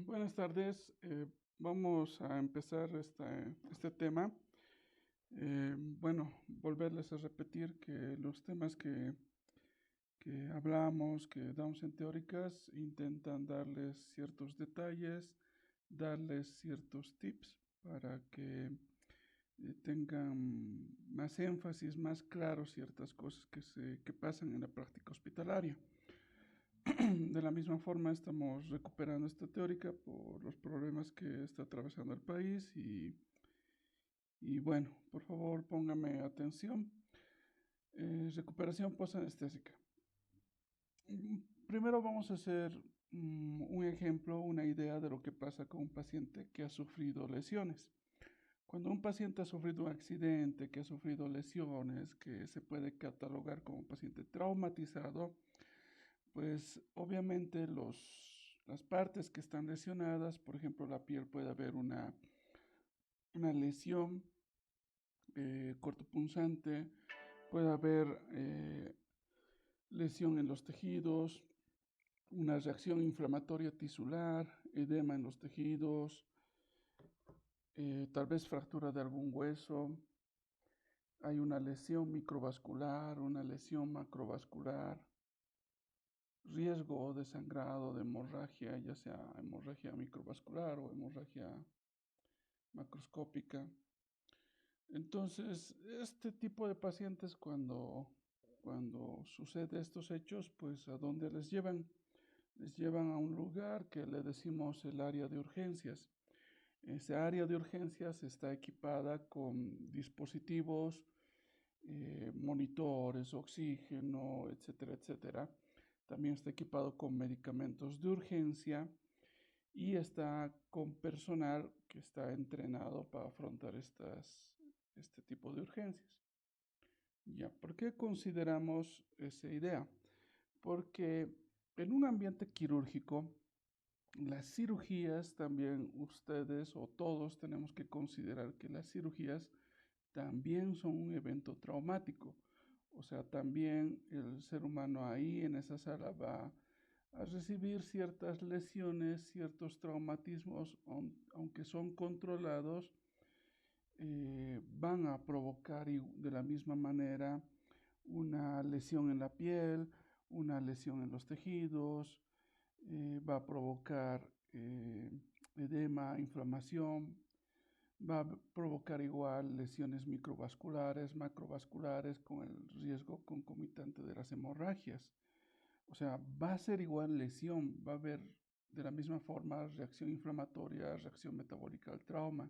Buenas tardes. Vamos a empezar este tema. Bueno, volverles a repetir que los temas que hablamos, que damos en teóricas, intentan darles ciertos detalles, darles ciertos tips para que tengan más énfasis, más claro ciertas cosas que pasan en la práctica hospitalaria. De la misma forma, estamos recuperando esta teórica por los problemas que está atravesando el país y bueno, por favor, póngame atención. Recuperación posanestésica. Primero vamos a hacer un ejemplo, una idea de lo que pasa con un paciente que ha sufrido lesiones. Cuando un paciente ha sufrido un accidente, que ha sufrido lesiones, que se puede catalogar como un paciente traumatizado, pues obviamente las partes que están lesionadas, por ejemplo, la piel, puede haber una lesión cortopunzante, puede haber lesión en los tejidos, una reacción inflamatoria tisular, edema en los tejidos, tal vez fractura de algún hueso, hay una lesión microvascular, una lesión macrovascular, riesgo de sangrado, de hemorragia, ya sea hemorragia microvascular o hemorragia macroscópica. Entonces, este tipo de pacientes cuando sucede estos hechos, pues ¿a dónde les llevan? Les llevan a un lugar que le decimos el área de urgencias. Esa área de urgencias está equipada con dispositivos, monitores, oxígeno, etcétera, etcétera. También está equipado con medicamentos de urgencia y está con personal que está entrenado para afrontar este tipo de urgencias. Ya, ¿por qué consideramos esa idea? Porque en un ambiente quirúrgico, las cirugías también ustedes o todos tenemos que considerar que las cirugías también son un evento traumático. O sea, también el ser humano ahí en esa sala va a recibir ciertas lesiones, ciertos traumatismos, aunque son controlados, van a provocar de la misma manera una lesión en la piel, una lesión en los tejidos, va a provocar edema, inflamación, va a provocar igual lesiones microvasculares, macrovasculares, con el riesgo concomitante de las hemorragias. O sea, va a ser igual lesión, va a haber de la misma forma reacción inflamatoria, reacción metabólica al trauma.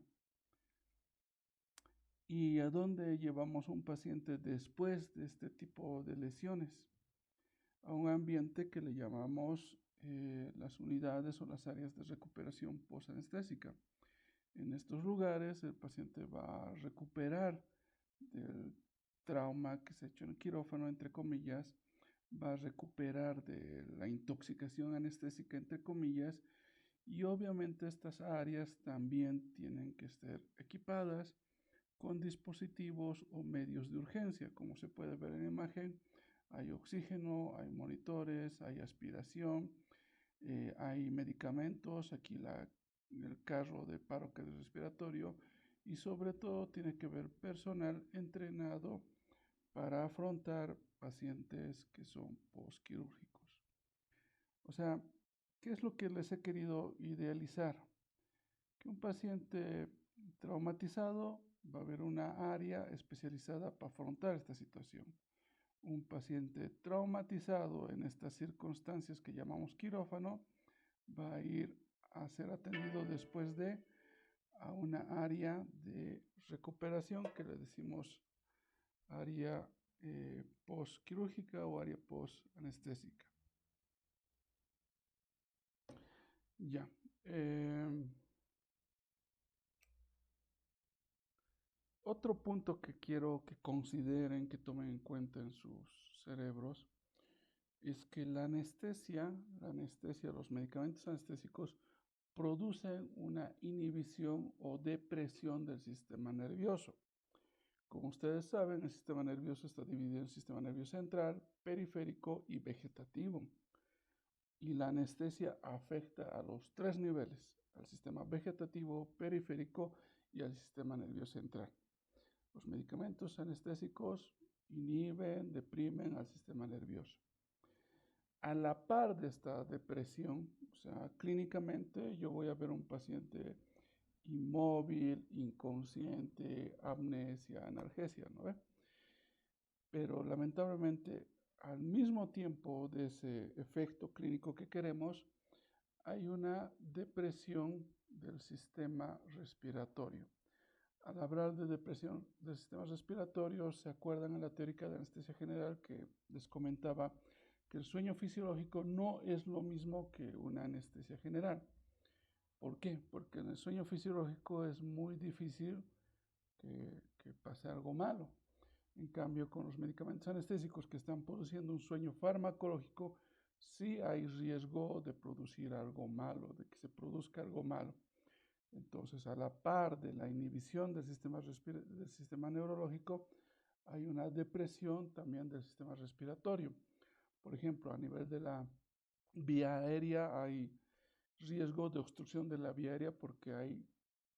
¿Y a dónde llevamos a un paciente después de este tipo de lesiones? A un ambiente que le llamamos las unidades o las áreas de recuperación posanestésica. En estos lugares el paciente va a recuperar del trauma que se ha hecho en el quirófano, entre comillas, va a recuperar de la intoxicación anestésica, entre comillas, y obviamente estas áreas también tienen que estar equipadas con dispositivos o medios de urgencia. Como se puede ver en la imagen, hay oxígeno, hay monitores, hay aspiración, hay medicamentos, aquí el carro de paro cardiorrespiratorio, y sobre todo tiene que haber personal entrenado para afrontar pacientes que son posquirúrgicos. O sea, ¿qué es lo que les he querido idealizar? Que un paciente traumatizado va a haber una área especializada para afrontar esta situación. Un paciente traumatizado en estas circunstancias que llamamos quirófano va a ir a ser atendido después a una área de recuperación que le decimos área postquirúrgica o área postanestésica. Ya. Otro punto que quiero que consideren, que tomen en cuenta en sus cerebros, es que la anestesia, los medicamentos anestésicos producen una inhibición o depresión del sistema nervioso. Como ustedes saben, el sistema nervioso está dividido en sistema nervioso central, periférico y vegetativo. y la anestesia afecta a los tres niveles, al sistema vegetativo, periférico y al sistema nervioso central. Los medicamentos anestésicos inhiben, deprimen al sistema nervioso. A la par de esta depresión, o sea, clínicamente yo voy a ver un paciente inmóvil, inconsciente, amnesia, analgesia, ¿no ve? Pero lamentablemente, al mismo tiempo de ese efecto clínico que queremos, hay una depresión del sistema respiratorio. Al hablar de depresión del sistema respiratorio, ¿se acuerdan en la teórica de anestesia general que les comentaba que el sueño fisiológico no es lo mismo que una anestesia general? ¿Por qué? Porque en el sueño fisiológico es muy difícil que pase algo malo. En cambio, con los medicamentos anestésicos que están produciendo un sueño farmacológico, sí hay riesgo de producir algo malo, de que se produzca algo malo. Entonces, a la par de la inhibición del sistema neurológico, hay una depresión también del sistema respiratorio. Por ejemplo, a nivel de la vía aérea hay riesgo de obstrucción de la vía aérea porque hay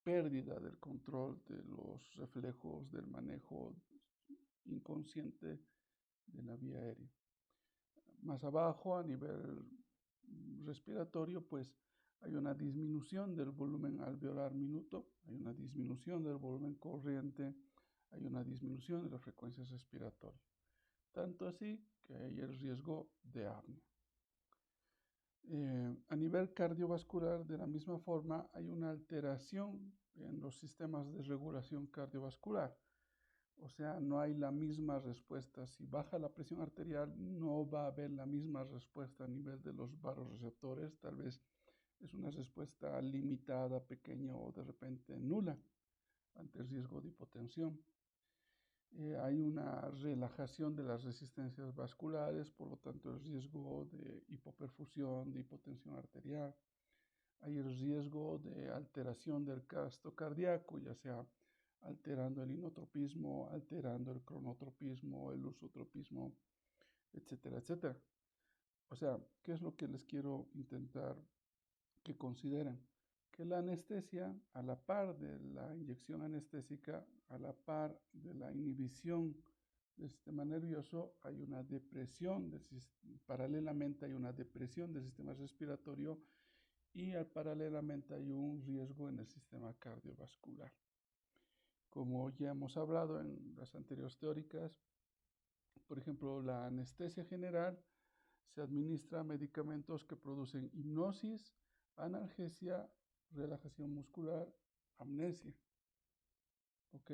pérdida del control de los reflejos del manejo inconsciente de la vía aérea. Más abajo, a nivel respiratorio, pues hay una disminución del volumen alveolar minuto, hay una disminución del volumen corriente, hay una disminución de las frecuencias respiratorias. Tanto así que hay el riesgo de apnea. A nivel cardiovascular, de la misma forma, hay una alteración en los sistemas de regulación cardiovascular. O sea, no hay la misma respuesta. Si baja la presión arterial, no va a haber la misma respuesta a nivel de los vasoreceptores. Tal vez es una respuesta limitada, pequeña o de repente nula ante el riesgo de hipotensión. Hay una relajación de las resistencias vasculares, por lo tanto el riesgo de hipoperfusión, de hipotensión arterial. Hay el riesgo de alteración del gasto cardíaco, ya sea alterando el inotropismo, alterando el cronotropismo, el lusotropismo, etcétera, etcétera. O sea, ¿qué es lo que les quiero intentar que consideren? Que la anestesia, a la par de la inyección anestésica, a la par de la inhibición del sistema nervioso, hay una depresión, paralelamente hay una depresión del sistema respiratorio y paralelamente hay un riesgo en el sistema cardiovascular. Como ya hemos hablado en las anteriores teóricas, por ejemplo, la anestesia general se administra medicamentos que producen hipnosis, analgesia, relajación muscular, amnesia. ¿Ok?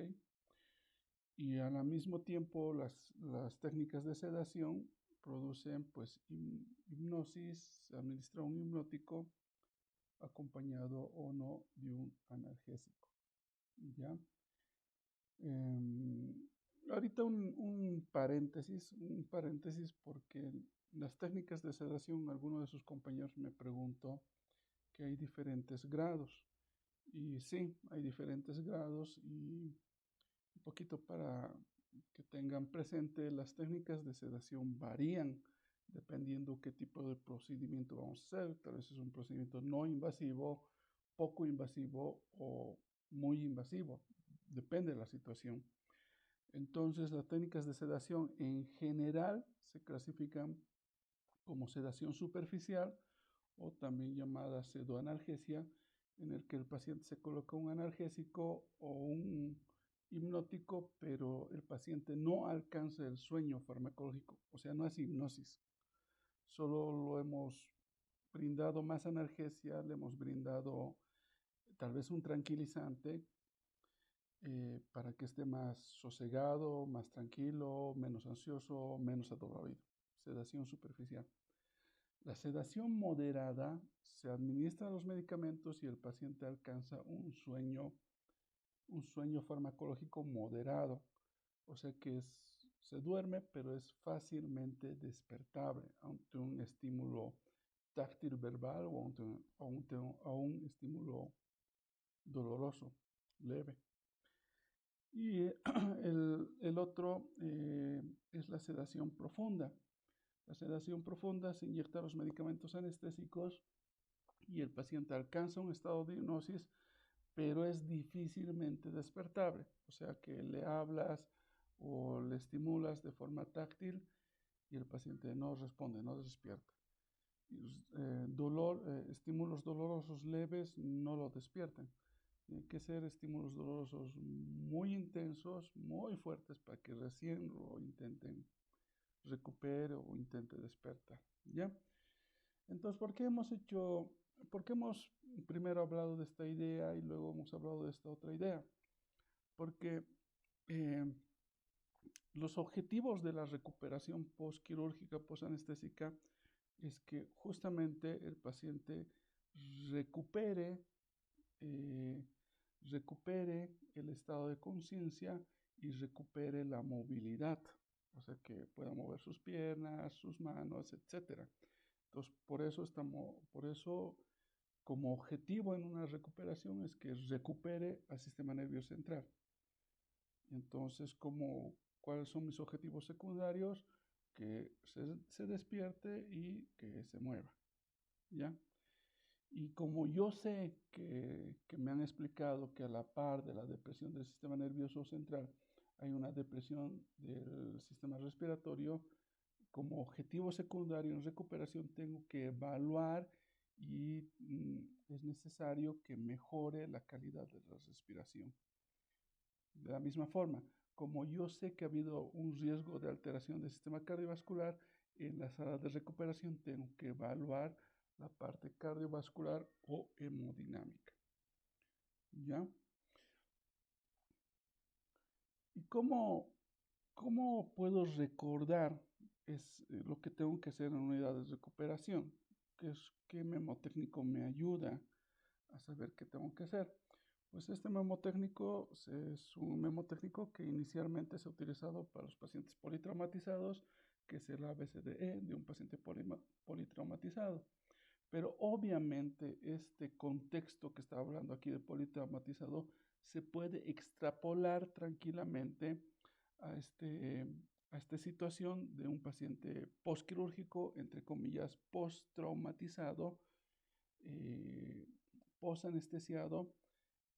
Y al mismo tiempo las técnicas de sedación producen pues hipnosis, se administra un hipnótico acompañado o no de un analgésico. ¿Ya? Ahorita un paréntesis porque las técnicas de sedación, alguno de sus compañeros me preguntó que hay diferentes grados. Y sí, hay diferentes grados y un poquito para que tengan presente, las técnicas de sedación varían dependiendo qué tipo de procedimiento vamos a hacer. Tal vez es un procedimiento no invasivo, poco invasivo o muy invasivo. Depende de la situación. Entonces, las técnicas de sedación en general se clasifican como sedación superficial o también llamada pseudoanalgesia, en el que el paciente se coloca un analgésico o un hipnótico, pero el paciente no alcanza el sueño farmacológico, o sea, no es hipnosis. Solo lo hemos brindado más analgesia, le hemos brindado tal vez un tranquilizante para que esté más sosegado, más tranquilo, menos ansioso, menos adolorido. Sedación superficial. La sedación moderada se administra los medicamentos y el paciente alcanza un sueño farmacológico moderado. O sea que se duerme, pero es fácilmente despertable ante un estímulo táctil verbal o a un estímulo doloroso, leve. Y el otro es la sedación profunda. La sedación profunda se inyecta los medicamentos anestésicos y el paciente alcanza un estado de hipnosis, pero es difícilmente despertable. O sea que le hablas o le estimulas de forma táctil y el paciente no responde, no despierta. Estímulos dolorosos leves no lo despiertan. Tienen que ser estímulos dolorosos muy intensos, muy fuertes para que recién lo intenten recupere o intente despertar, ¿ya? Entonces, por qué hemos primero hablado de esta idea y luego hemos hablado de esta otra idea? Porque eh, los objetivos de la recuperación postquirúrgica, postanestésica, es que justamente el paciente recupere, eh, recupere el estado de conciencia y recupere la movilidad, o sea, que pueda mover sus piernas, sus manos, etc. Entonces, por eso, como objetivo en una recuperación es que recupere al sistema nervioso central. Entonces, ¿cuáles son mis objetivos secundarios? Que se despierte y que se mueva, ¿ya? Y como yo sé que me han explicado que a la par de la depresión del sistema nervioso central hay una depresión del sistema respiratorio, como objetivo secundario en recuperación tengo que evaluar y es necesario que mejore la calidad de la respiración. De la misma forma, como yo sé que ha habido un riesgo de alteración del sistema cardiovascular, en la sala de recuperación tengo que evaluar la parte cardiovascular o hemodinámica. ¿Ya? ¿Y cómo puedo recordar lo que tengo que hacer en unidades de recuperación? ¿Qué memotécnico me ayuda a saber qué tengo que hacer? Pues este memotécnico es un memotécnico que inicialmente se ha utilizado para los pacientes politraumatizados, que es el ABCDE de un paciente politraumatizado. Pero obviamente este contexto que estaba hablando aquí de politraumatizado se puede extrapolar tranquilamente a esta situación de un paciente postquirúrgico, entre comillas, postraumatizado, postanestesiado,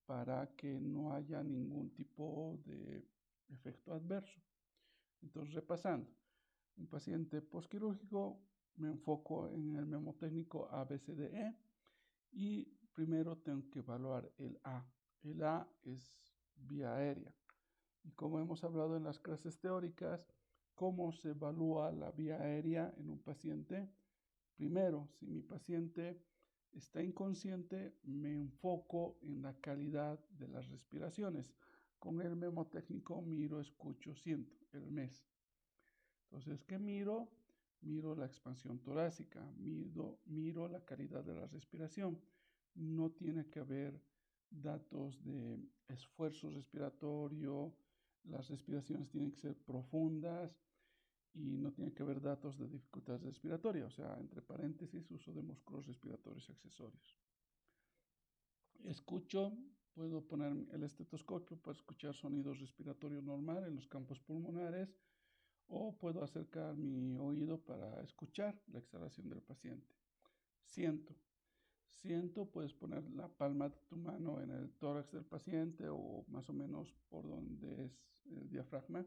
para que no haya ningún tipo de efecto adverso. Entonces, repasando, un paciente postquirúrgico, me enfoco en el memotécnico ABCDE y primero tengo que evaluar el A. El A es vía aérea. Y como hemos hablado en las clases teóricas, ¿cómo se evalúa la vía aérea en un paciente? Primero, si mi paciente está inconsciente, me enfoco en la calidad de las respiraciones. Con el memotécnico miro, escucho, siento, el MES. Entonces, ¿qué miro? Miro la expansión torácica, miro la calidad de la respiración. No tiene que haber datos de esfuerzo respiratorio, las respiraciones tienen que ser profundas y no tiene que haber datos de dificultad respiratoria, o sea, entre paréntesis, uso de músculos respiratorios accesorios. Escucho, puedo poner el estetoscopio para escuchar sonidos respiratorios normales en los campos pulmonares o puedo acercar mi oído para escuchar la exhalación del paciente. Siento, puedes poner la palma de tu mano en el tórax del paciente o más o menos por donde es el diafragma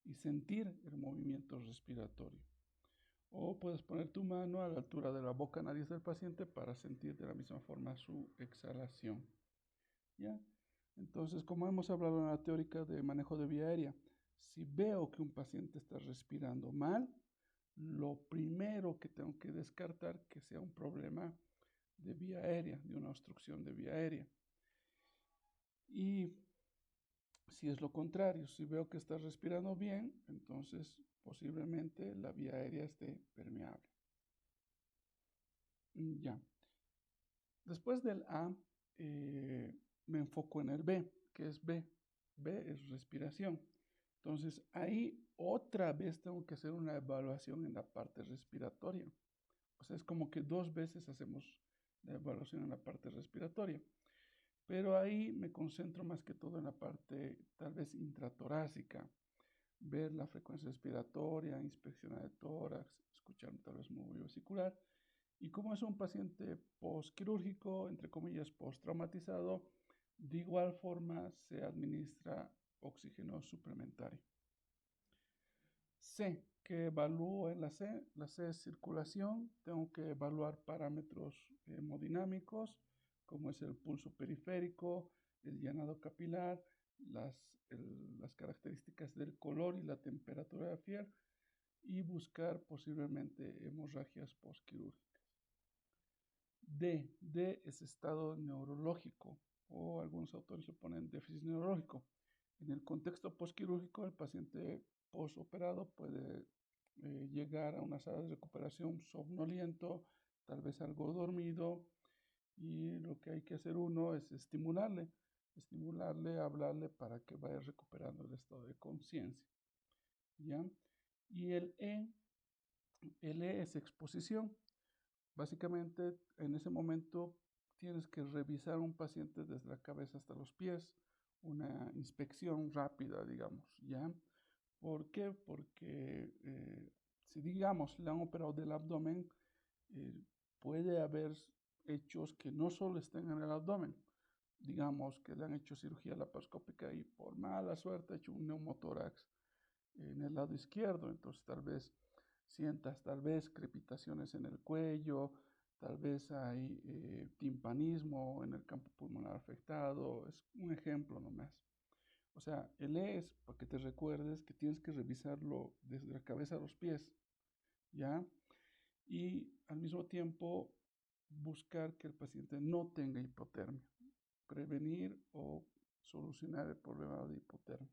y sentir el movimiento respiratorio. O puedes poner tu mano a la altura de la boca nariz del paciente para sentir de la misma forma su exhalación. ¿Ya? Entonces, como hemos hablado en la teórica de manejo de vía aérea, si veo que un paciente está respirando mal, lo primero que tengo que descartar que sea un problema de vía aérea, de una obstrucción de vía aérea. Y si es lo contrario, si veo que está respirando bien, entonces posiblemente la vía aérea esté permeable. Ya. Después del A, me enfoco en el B, que es B. B es respiración. Entonces, ahí otra vez tengo que hacer una evaluación en la parte respiratoria. O sea, es como que 2 veces hacemos la evaluación en la parte respiratoria. Pero ahí me concentro más que todo en la parte tal vez intratorácica. ver la frecuencia respiratoria, inspeccionar el tórax, escuchar tal vez movimiento vesicular. Y como es un paciente postquirúrgico, entre comillas, postraumatizado, de igual forma se administra oxígeno suplementario. C, ¿qué evalúo en la C? La C es circulación. Tengo que evaluar parámetros hemodinámicos, como es el pulso periférico, el llenado capilar, las características del color y la temperatura de la piel, y buscar posiblemente hemorragias postquirúrgicas. D es estado neurológico, o algunos autores le ponen déficit neurológico. En el contexto postquirúrgico, el paciente postoperado puede llegar a una sala de recuperación somnoliento, tal vez algo dormido, y lo que hay que hacer uno es estimularle, hablarle para que vaya recuperando el estado de conciencia, ¿ya? Y el E es exposición. Básicamente, en ese momento tienes que revisar a un paciente desde la cabeza hasta los pies, una inspección rápida, digamos, ¿ya? ¿Por qué? Porque si, digamos, le han operado del abdomen, eh, puede haber hechos que no solo estén en el abdomen. Digamos que le han hecho cirugía laparoscópica y por mala suerte ha hecho un neumotórax en el lado izquierdo, entonces tal vez sientas tal vez crepitaciones en el cuello, tal vez hay timpanismo en el campo pulmonar afectado, es un ejemplo nomás. O sea, el E es para que te recuerdes que tienes que revisarlo desde la cabeza a los pies, ¿ya? Y al mismo tiempo buscar que el paciente no tenga hipotermia, prevenir o solucionar el problema de hipotermia.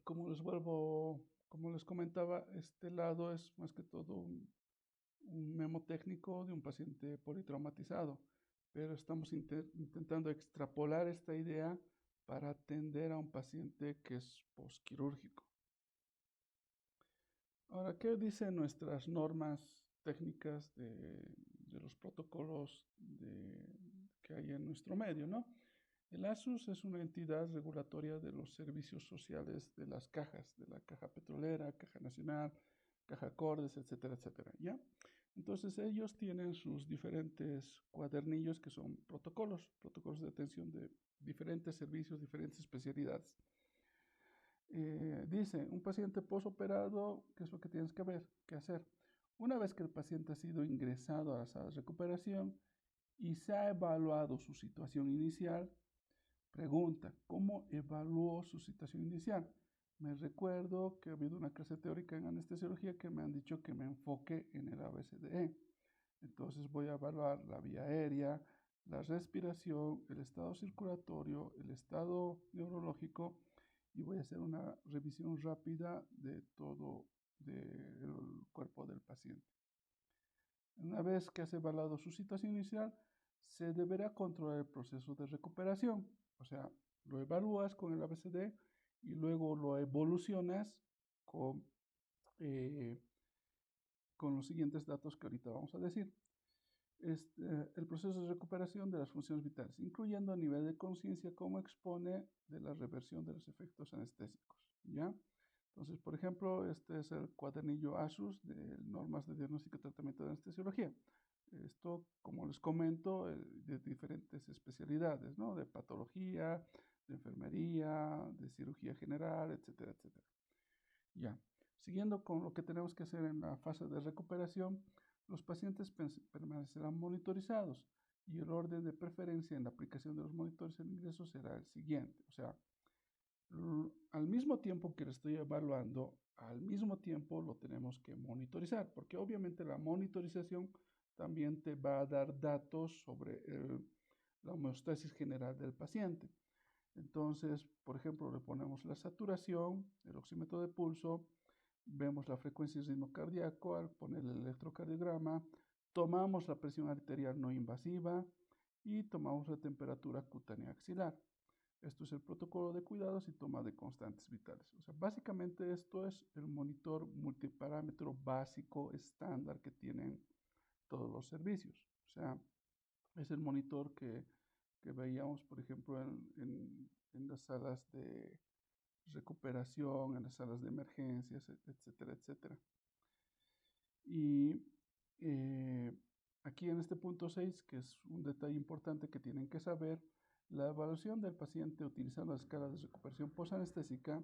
Como les comentaba, este lado es más que todo un memo técnico de un paciente politraumatizado, pero estamos intentando extrapolar esta idea para atender a un paciente que es postquirúrgico. Ahora, ¿qué dicen nuestras normas técnicas de los protocolos que hay en nuestro medio, ¿no? El ASUS es una entidad regulatoria de los servicios sociales de las cajas, de la Caja Petrolera, Caja Nacional, Caja Cordes, etcétera, etcétera, ¿ya? Entonces ellos tienen sus diferentes cuadernillos que son protocolos de atención de diferentes servicios, diferentes especialidades. Dice, un paciente postoperado, ¿qué es lo que tienes que hacer? Una vez que el paciente ha sido ingresado a la sala de recuperación y se ha evaluado su situación inicial, pregunta, ¿cómo evaluó su situación inicial? Me recuerdo que ha habido una clase teórica en anestesiología que me han dicho que me enfoque en el ABCDE. Entonces voy a evaluar la vía aérea, la respiración, el estado circulatorio, el estado neurológico, y voy a hacer una revisión rápida de todo el cuerpo del paciente. Una vez que has evaluado su situación inicial, se deberá controlar el proceso de recuperación. O sea, lo evalúas con el ABCD y luego lo evolucionas con, con los siguientes datos que ahorita vamos a decir. El proceso de recuperación de las funciones vitales, incluyendo a nivel de conciencia, cómo expone de la reversión de los efectos anestésicos, ¿ya? Entonces, por ejemplo, este es el cuadernillo ASUS de normas de diagnóstico y tratamiento de anestesiología. Esto, como les comento, de diferentes especialidades, ¿no? De patología, de enfermería, de cirugía general, etcétera, etcétera. Ya. Siguiendo con lo que tenemos que hacer en la fase de recuperación, los pacientes permanecerán monitorizados y el orden de preferencia en la aplicación de los monitores en ingreso será el siguiente. O sea, al mismo tiempo que lo estoy evaluando, al mismo tiempo lo tenemos que monitorizar, porque obviamente la monitorización también te va a dar datos sobre la homeostasis general del paciente. Entonces, por ejemplo, le ponemos la saturación, el oxímetro de pulso, vemos la frecuencia y ritmo cardíaco al poner el electrocardiograma, tomamos la presión arterial no invasiva y tomamos la temperatura cutánea axilar. Esto es el protocolo de cuidados y toma de constantes vitales. O sea, básicamente esto es el monitor multiparámetro básico estándar que tienen todos los servicios. O sea, es el monitor que veíamos, por ejemplo, en las salas recuperación, en las salas de emergencias, etcétera, etcétera. Y aquí en este punto 6, que es un detalle importante que tienen que saber, la evaluación del paciente utilizando la escala de recuperación posanestésica,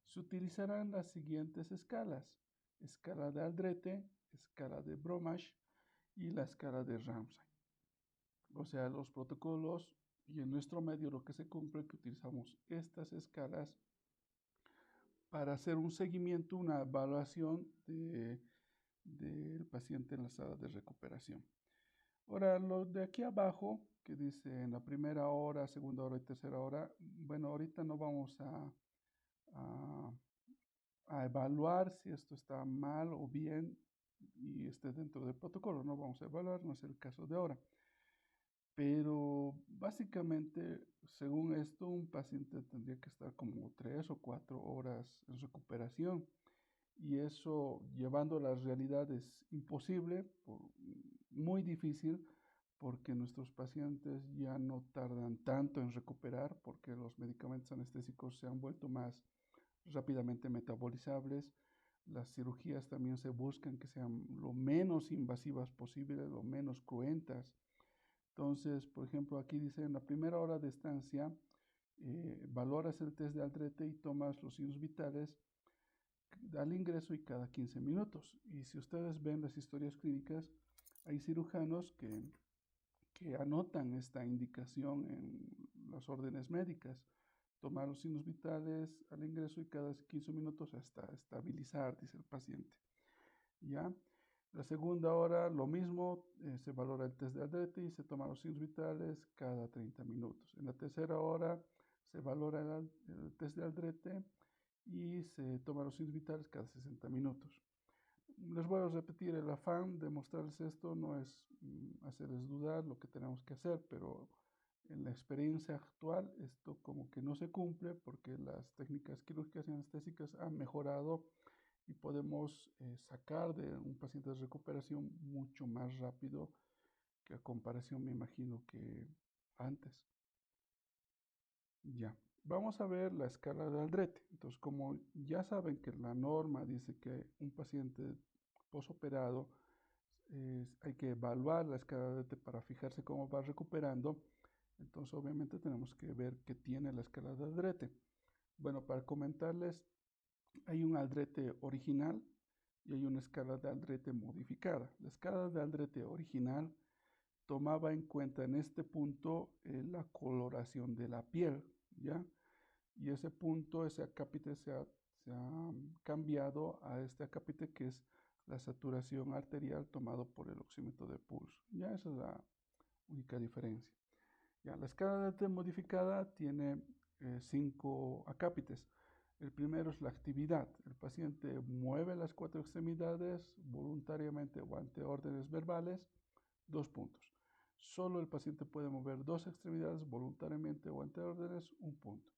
se utilizarán las siguientes escalas: escala de Aldrete, escala de Bromach y la escala de Ramsay. O sea, los protocolos y en nuestro medio lo que se cumple es que utilizamos estas escalas para hacer un seguimiento, una evaluación del paciente en la sala de recuperación. Ahora, lo de aquí abajo, que dice en la primera hora, segunda hora y tercera hora, bueno, ahorita no vamos a evaluar si esto está mal o bien y esté dentro del protocolo. No vamos a evaluar, no es el caso de ahora. Pero básicamente, según esto, un paciente tendría que estar como 3 o 4 horas en recuperación. Y eso, llevando a la realidad, es imposible, muy difícil, porque nuestros pacientes ya no tardan tanto en recuperar, porque los medicamentos anestésicos se han vuelto más rápidamente metabolizables. Las cirugías también se buscan que sean lo menos invasivas posible, lo menos cruentas. Entonces, por ejemplo, aquí dice, en la primera hora de estancia, valoras el test de Aldrete y tomas los signos vitales al ingreso y cada 15 minutos. Y si ustedes ven las historias clínicas, hay cirujanos que anotan esta indicación en las órdenes médicas. Tomar los signos vitales al ingreso y cada 15 minutos hasta estabilizar, dice el paciente. ¿Ya? La segunda hora, lo mismo, se valora el test de Aldrete y se toman los signos vitales cada 30 minutos. En la tercera hora se valora el test de Aldrete y se toman los signos vitales cada 60 minutos. Les voy a repetir, el afán de mostrarles esto no es hacerles dudar lo que tenemos que hacer, pero en la experiencia actual esto como que no se cumple porque las técnicas quirúrgicas y anestésicas han mejorado y podemos sacar de un paciente de recuperación mucho más rápido que a comparación, me imagino, que antes. Ya, vamos a ver la escala de Aldrete. Entonces, como ya saben que la norma dice que un paciente posoperado hay que evaluar la escala de Aldrete para fijarse cómo va recuperando, entonces obviamente tenemos que ver qué tiene la escala de Aldrete. Bueno, para comentarles, hay un Aldrete original y hay una escala de Aldrete modificada. La escala de Aldrete original tomaba en cuenta en este punto la coloración de la piel, ¿ya? Y ese punto, ese acápite se ha cambiado a este acápite que es la saturación arterial tomado por el oxímetro de pulso. Ya esa es la única diferencia. Ya, la escala de Aldrete modificada tiene 5 acápites. El primero es la actividad. El paciente mueve las 4 extremidades voluntariamente o ante órdenes verbales, 2 puntos. Solo el paciente puede mover 2 extremidades voluntariamente o ante órdenes, 1 punto.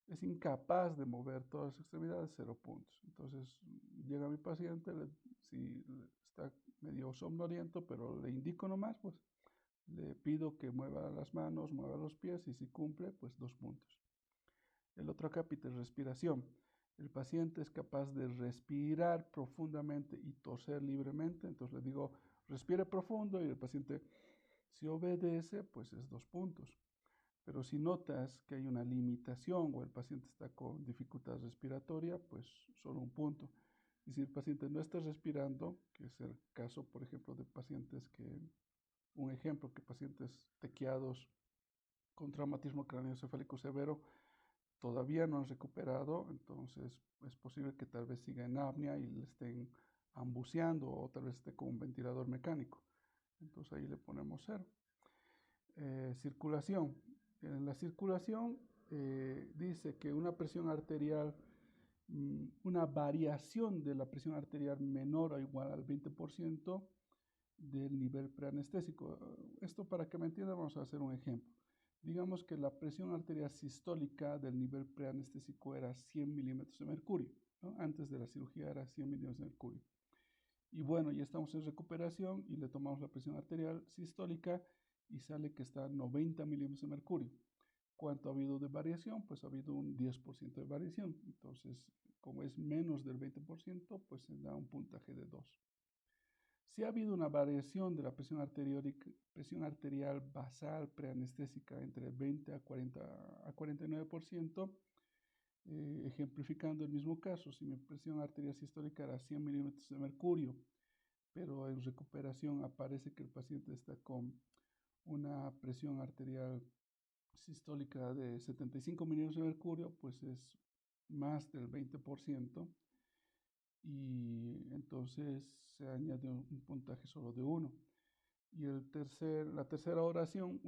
Es incapaz de mover todas las extremidades, 0 puntos. Entonces llega mi paciente, si está medio somnoliento, pero le indico nomás, pues le pido que mueva las manos, mueva los pies y si cumple, pues 2 puntos. El otro acápite es respiración. El paciente es capaz de respirar profundamente y toser libremente. Entonces le digo, respire profundo y el paciente, si obedece, pues es 2 puntos. Pero si notas que hay una limitación o el paciente está con dificultad respiratoria, pues solo 1 punto. Y si el paciente no está respirando, que es el caso, por ejemplo, de pacientes un ejemplo, que pacientes tequiados con traumatismo craneoencefálico severo todavía no han recuperado, entonces es posible que tal vez siga en apnea y le estén ambuceando o tal vez esté con un ventilador mecánico. Entonces ahí le ponemos 0. Circulación. En la circulación dice que una presión arterial, una variación de la presión arterial menor o igual al 20% del nivel preanestésico. Esto, para que me entiendan, vamos a hacer un ejemplo. Digamos que la presión arterial sistólica del nivel preanestésico era 100 milímetros de mercurio, ¿no? Antes de la cirugía era 100 milímetros de mercurio. Y bueno, ya estamos en recuperación y le tomamos la presión arterial sistólica y sale que está a 90 milímetros de mercurio. ¿Cuánto ha habido de variación? Pues ha habido un 10% de variación. Entonces, como es menos del 20%, pues se da un puntaje de 2. Si ha habido una variación de la presión arterial basal preanestésica entre 20 a 49%, ejemplificando el mismo caso, si mi presión arterial sistólica era 100 milímetros de mercurio, pero en recuperación aparece que el paciente está con una presión arterial sistólica de 75 milímetros de mercurio, pues es más del 20%, y entonces se añade un puntaje solo de 1. Y la tercera oración,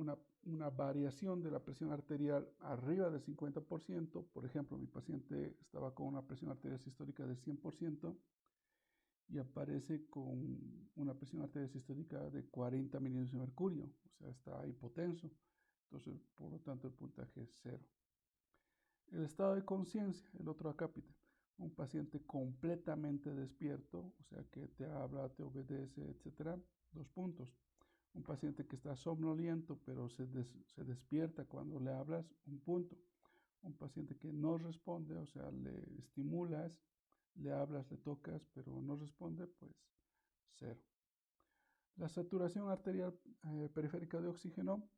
una variación de la presión arterial arriba del 50%. Por ejemplo, mi paciente estaba con una presión arterial sistólica del 100% y aparece con una presión arterial sistólica de 40 milímetros de mercurio, o sea, está hipotenso. Entonces, por lo tanto, el puntaje es 0. El estado de conciencia, el otro acápite. Un paciente completamente despierto, o sea, que te habla, te obedece, etc. 2 puntos. Un paciente que está somnoliento, pero se despierta cuando le hablas, 1 punto. Un paciente que no responde, o sea, le estimulas, le hablas, le tocas, pero no responde, pues 0. La saturación arterial periférica de oxígeno.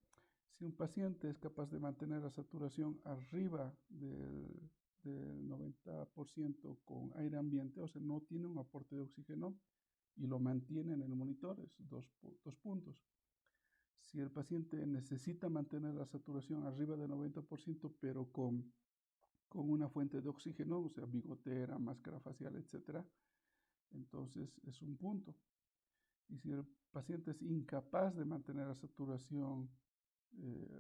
Si un paciente es capaz de mantener la saturación arriba del 90% con aire ambiente, o sea, no tiene un aporte de oxígeno y lo mantiene en el monitor, es 2 puntos. Si el paciente necesita mantener la saturación arriba del 90%, pero con una fuente de oxígeno, o sea, bigotera, máscara facial, etc., entonces es 1 punto. Y si el paciente es incapaz de mantener la saturación,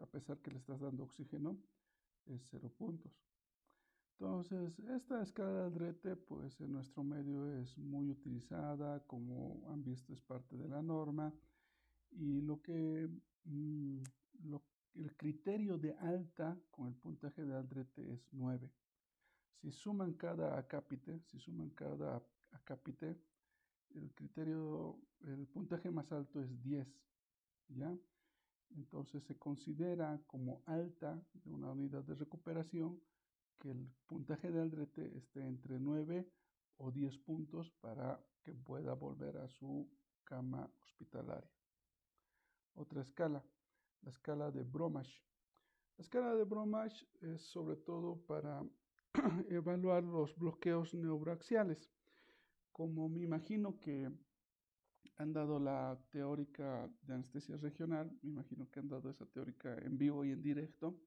a pesar que le estás dando oxígeno, es 0 puntos. Entonces, esta escala de Aldrete, pues en nuestro medio es muy utilizada, como han visto es parte de la norma, y el criterio de alta con el puntaje de Aldrete es 9. Si suman cada acápite, el puntaje más alto es 10, ¿ya? Entonces se considera como alta de una unidad de recuperación que el puntaje de Aldrete esté entre 9 o 10 puntos para que pueda volver a su cama hospitalaria. Otra escala, la escala de Bromach. La escala de Bromach es sobre todo para evaluar los bloqueos neuroaxiales. Como me imagino que han dado la teórica de anestesia regional, me imagino que han dado esa teórica en vivo y en directo.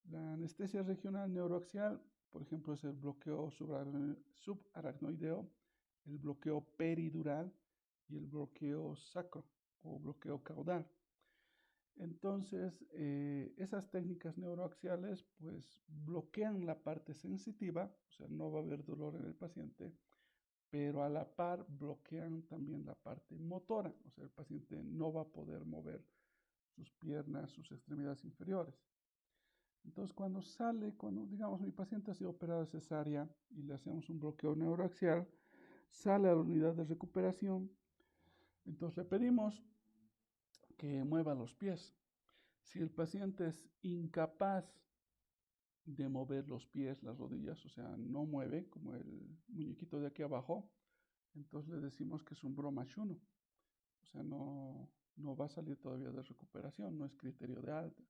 La anestesia regional neuroaxial, por ejemplo, es el bloqueo subaracnoideo, el bloqueo peridural y el bloqueo sacro o bloqueo caudal. Entonces, esas técnicas neuroaxiales pues bloquean la parte sensitiva, o sea, no va a haber dolor en el paciente, pero a la par bloquean también la parte motora, o sea, el paciente no va a poder mover sus piernas, sus extremidades inferiores. Entonces, cuando digamos, mi paciente ha sido operado de cesárea y le hacemos un bloqueo neuroaxial, sale a la unidad de recuperación, entonces le pedimos que mueva los pies. Si el paciente es incapaz de mover los pies, las rodillas, o sea, no mueve, como el muñequito de aquí abajo, entonces le decimos que es un Bromach 1. O sea, no va a salir todavía de recuperación, no es criterio de alta.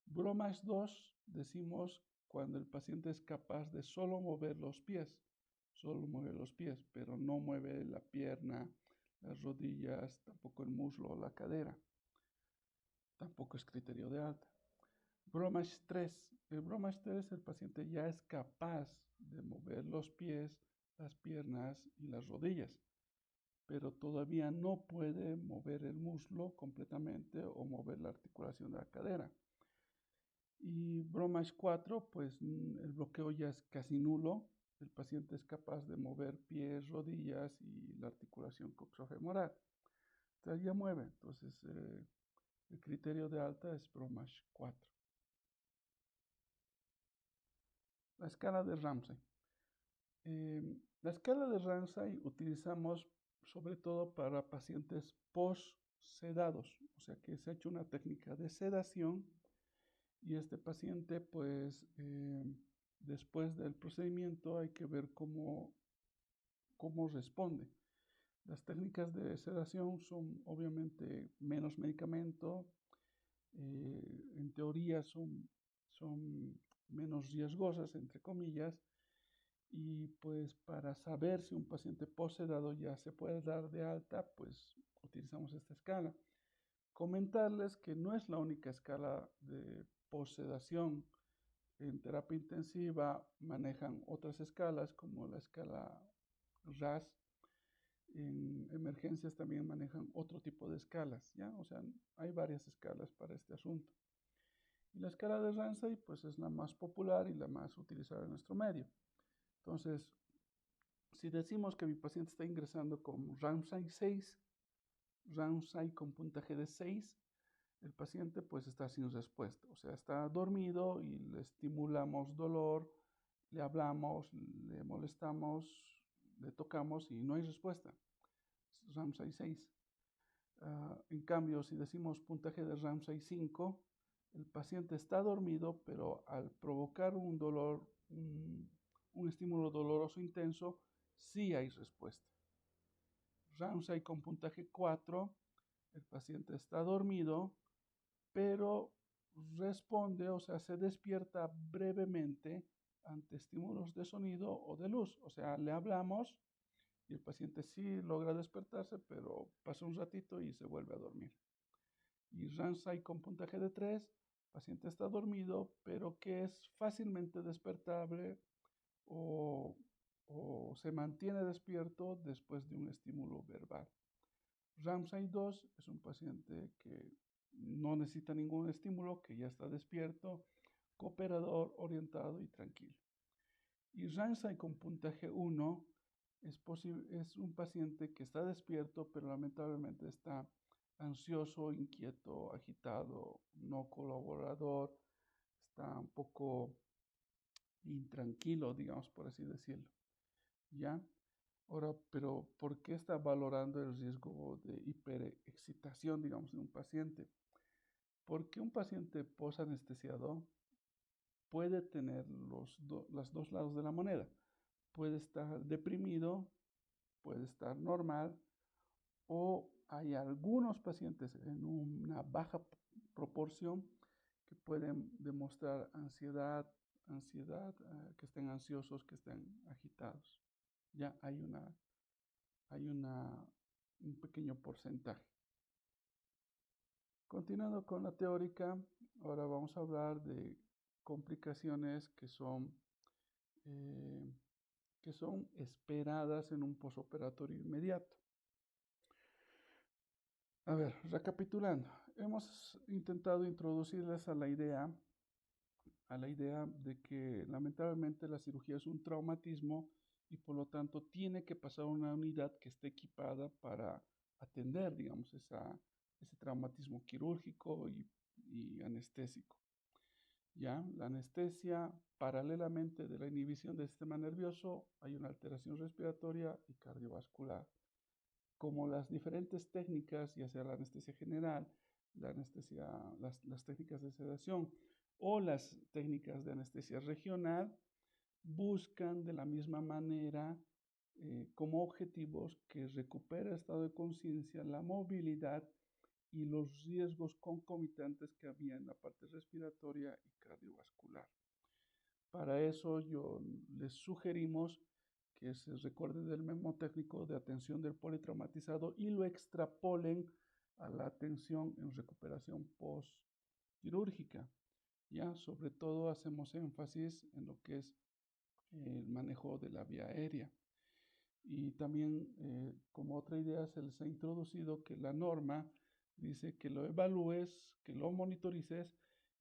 Bromach 2 decimos cuando el paciente es capaz de solo mover los pies, pero no mueve la pierna, las rodillas, tampoco el muslo o la cadera. Tampoco es criterio de alta. Bromach 3. El Bromach 3, el paciente ya es capaz de mover los pies, las piernas y las rodillas, pero todavía no puede mover el muslo completamente o mover la articulación de la cadera. Y Bromach 4, pues el bloqueo ya es casi nulo. El paciente es capaz de mover pies, rodillas y la articulación coxofemoral. Entonces ya mueve. Entonces el criterio de alta es Bromach 4. La escala de Ramsay. La escala de Ramsay utilizamos sobre todo para pacientes sedados, o sea que se ha hecho una técnica de sedación y este paciente pues después del procedimiento hay que ver cómo responde. Las técnicas de sedación son obviamente menos medicamento, en teoría son menos riesgosas, entre comillas, y pues para saber si un paciente posedado ya se puede dar de alta, pues utilizamos esta escala. Comentarles que no es la única escala de posedación. En terapia intensiva manejan otras escalas como la escala RAS. En emergencias también manejan otro tipo de escalas, ¿ya? O sea, hay varias escalas para este asunto. Y la escala de Ramsay, pues es la más popular y la más utilizada en nuestro medio. Entonces, si decimos que mi paciente está ingresando con Ramsay 6, Ramsay con puntaje de 6, el paciente pues está sin respuesta, o sea, está dormido y le estimulamos dolor, le hablamos, le molestamos, le tocamos y no hay respuesta. Ramsay 6. En cambio, si decimos puntaje de Ramsay 5, el paciente está dormido, pero al provocar un dolor, un estímulo doloroso intenso, sí hay respuesta. Ramsay con puntaje 4, el paciente está dormido, pero responde, o sea, se despierta brevemente ante estímulos de sonido o de luz. O sea, le hablamos y el paciente sí logra despertarse, pero pasa un ratito y se vuelve a dormir. Y Ramsay con puntaje de 3, el paciente está dormido, pero que es fácilmente despertable o, o se mantiene despierto después de un estímulo verbal. Ramsay 2 es un paciente que no necesita ningún estímulo, que ya está despierto, cooperador, orientado y tranquilo. Y Ramsay con puntaje 1 es un paciente que está despierto, pero lamentablemente está ansioso, inquieto, agitado, no colaborador, está un poco intranquilo, digamos, por así decirlo. ¿Ya? Ahora, pero ¿por qué está valorando el riesgo de hiperexcitación, digamos, de un paciente? Porque un paciente posanestesiado puede tener los dos lados de la moneda. Puede estar deprimido, puede estar normal, o hay algunos pacientes en una baja proporción que pueden demostrar ansiedad, que estén ansiosos, que estén agitados. Ya hay un pequeño porcentaje. Continuando con la teórica, ahora vamos a hablar de complicaciones que son esperadas en un posoperatorio inmediato. A ver, recapitulando, hemos intentado introducirles a la idea de que lamentablemente la cirugía es un traumatismo y por lo tanto tiene que pasar una unidad que esté equipada para atender, digamos, ese traumatismo quirúrgico y anestésico. ¿Ya? La anestesia, paralelamente de la inhibición del sistema nervioso, hay una alteración respiratoria y cardiovascular. Como las diferentes técnicas, ya sea la anestesia general, las técnicas de sedación o las técnicas de anestesia regional, buscan de la misma manera como objetivos que recupere el estado de conciencia, la movilidad y los riesgos concomitantes que había en la parte respiratoria y cardiovascular. Para eso les sugerimos que se recuerden del mnemotécnico de atención del politraumatizado y lo extrapolen a la atención en recuperación postquirúrgica. Ya, sobre todo hacemos énfasis en lo que es el manejo de la vía aérea. Y también como otra idea se les ha introducido que la norma dice que lo evalúes, que lo monitorices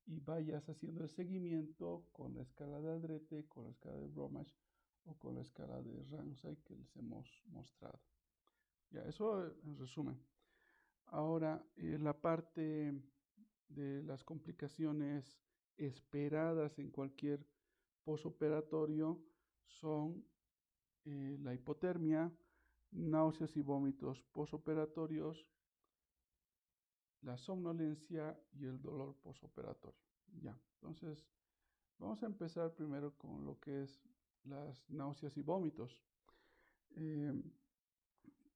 y vayas haciendo el seguimiento con la escala de Aldrete, con la escala de Bromage o con la escala de Ramsay que les hemos mostrado. Ya, eso en resumen. Ahora, la parte de las complicaciones esperadas en cualquier posoperatorio son la hipotermia, náuseas y vómitos posoperatorios, la somnolencia y el dolor posoperatorio. Ya, entonces vamos a empezar primero con lo que es las náuseas y vómitos.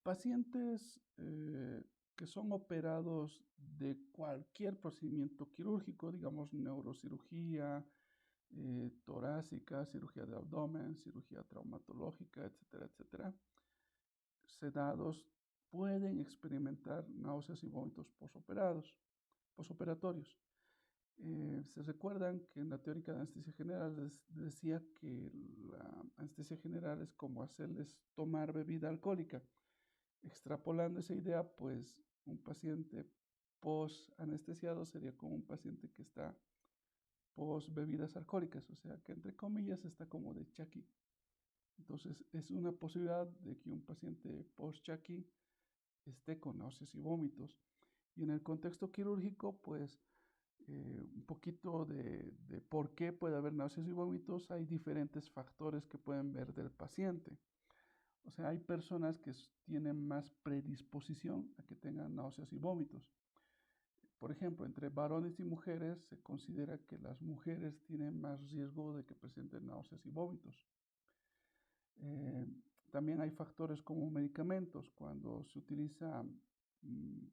Pacientes que son operados de cualquier procedimiento quirúrgico, digamos neurocirugía, torácica, cirugía de abdomen, cirugía traumatológica, etcétera, etcétera, sedados pueden experimentar náuseas y vómitos posoperatorios. Se recuerdan que en la teórica de anestesia general les decía que la anestesia general es como hacerles tomar bebida alcohólica. Extrapolando esa idea, pues un paciente post-anestesiado sería como un paciente que está post-bebidas alcohólicas, o sea que entre comillas está como de chaki. Entonces es una posibilidad de que un paciente post-chaki esté con náuseas y vómitos. Y en el contexto quirúrgico, pues un poquito de por qué puede haber náuseas y vómitos. Hay diferentes factores que pueden ver del paciente. O sea, hay personas que tienen más predisposición a que tengan náuseas y vómitos. Por ejemplo, entre varones y mujeres se considera que las mujeres tienen más riesgo de que presenten náuseas y vómitos. También hay factores como medicamentos. Cuando se utilizan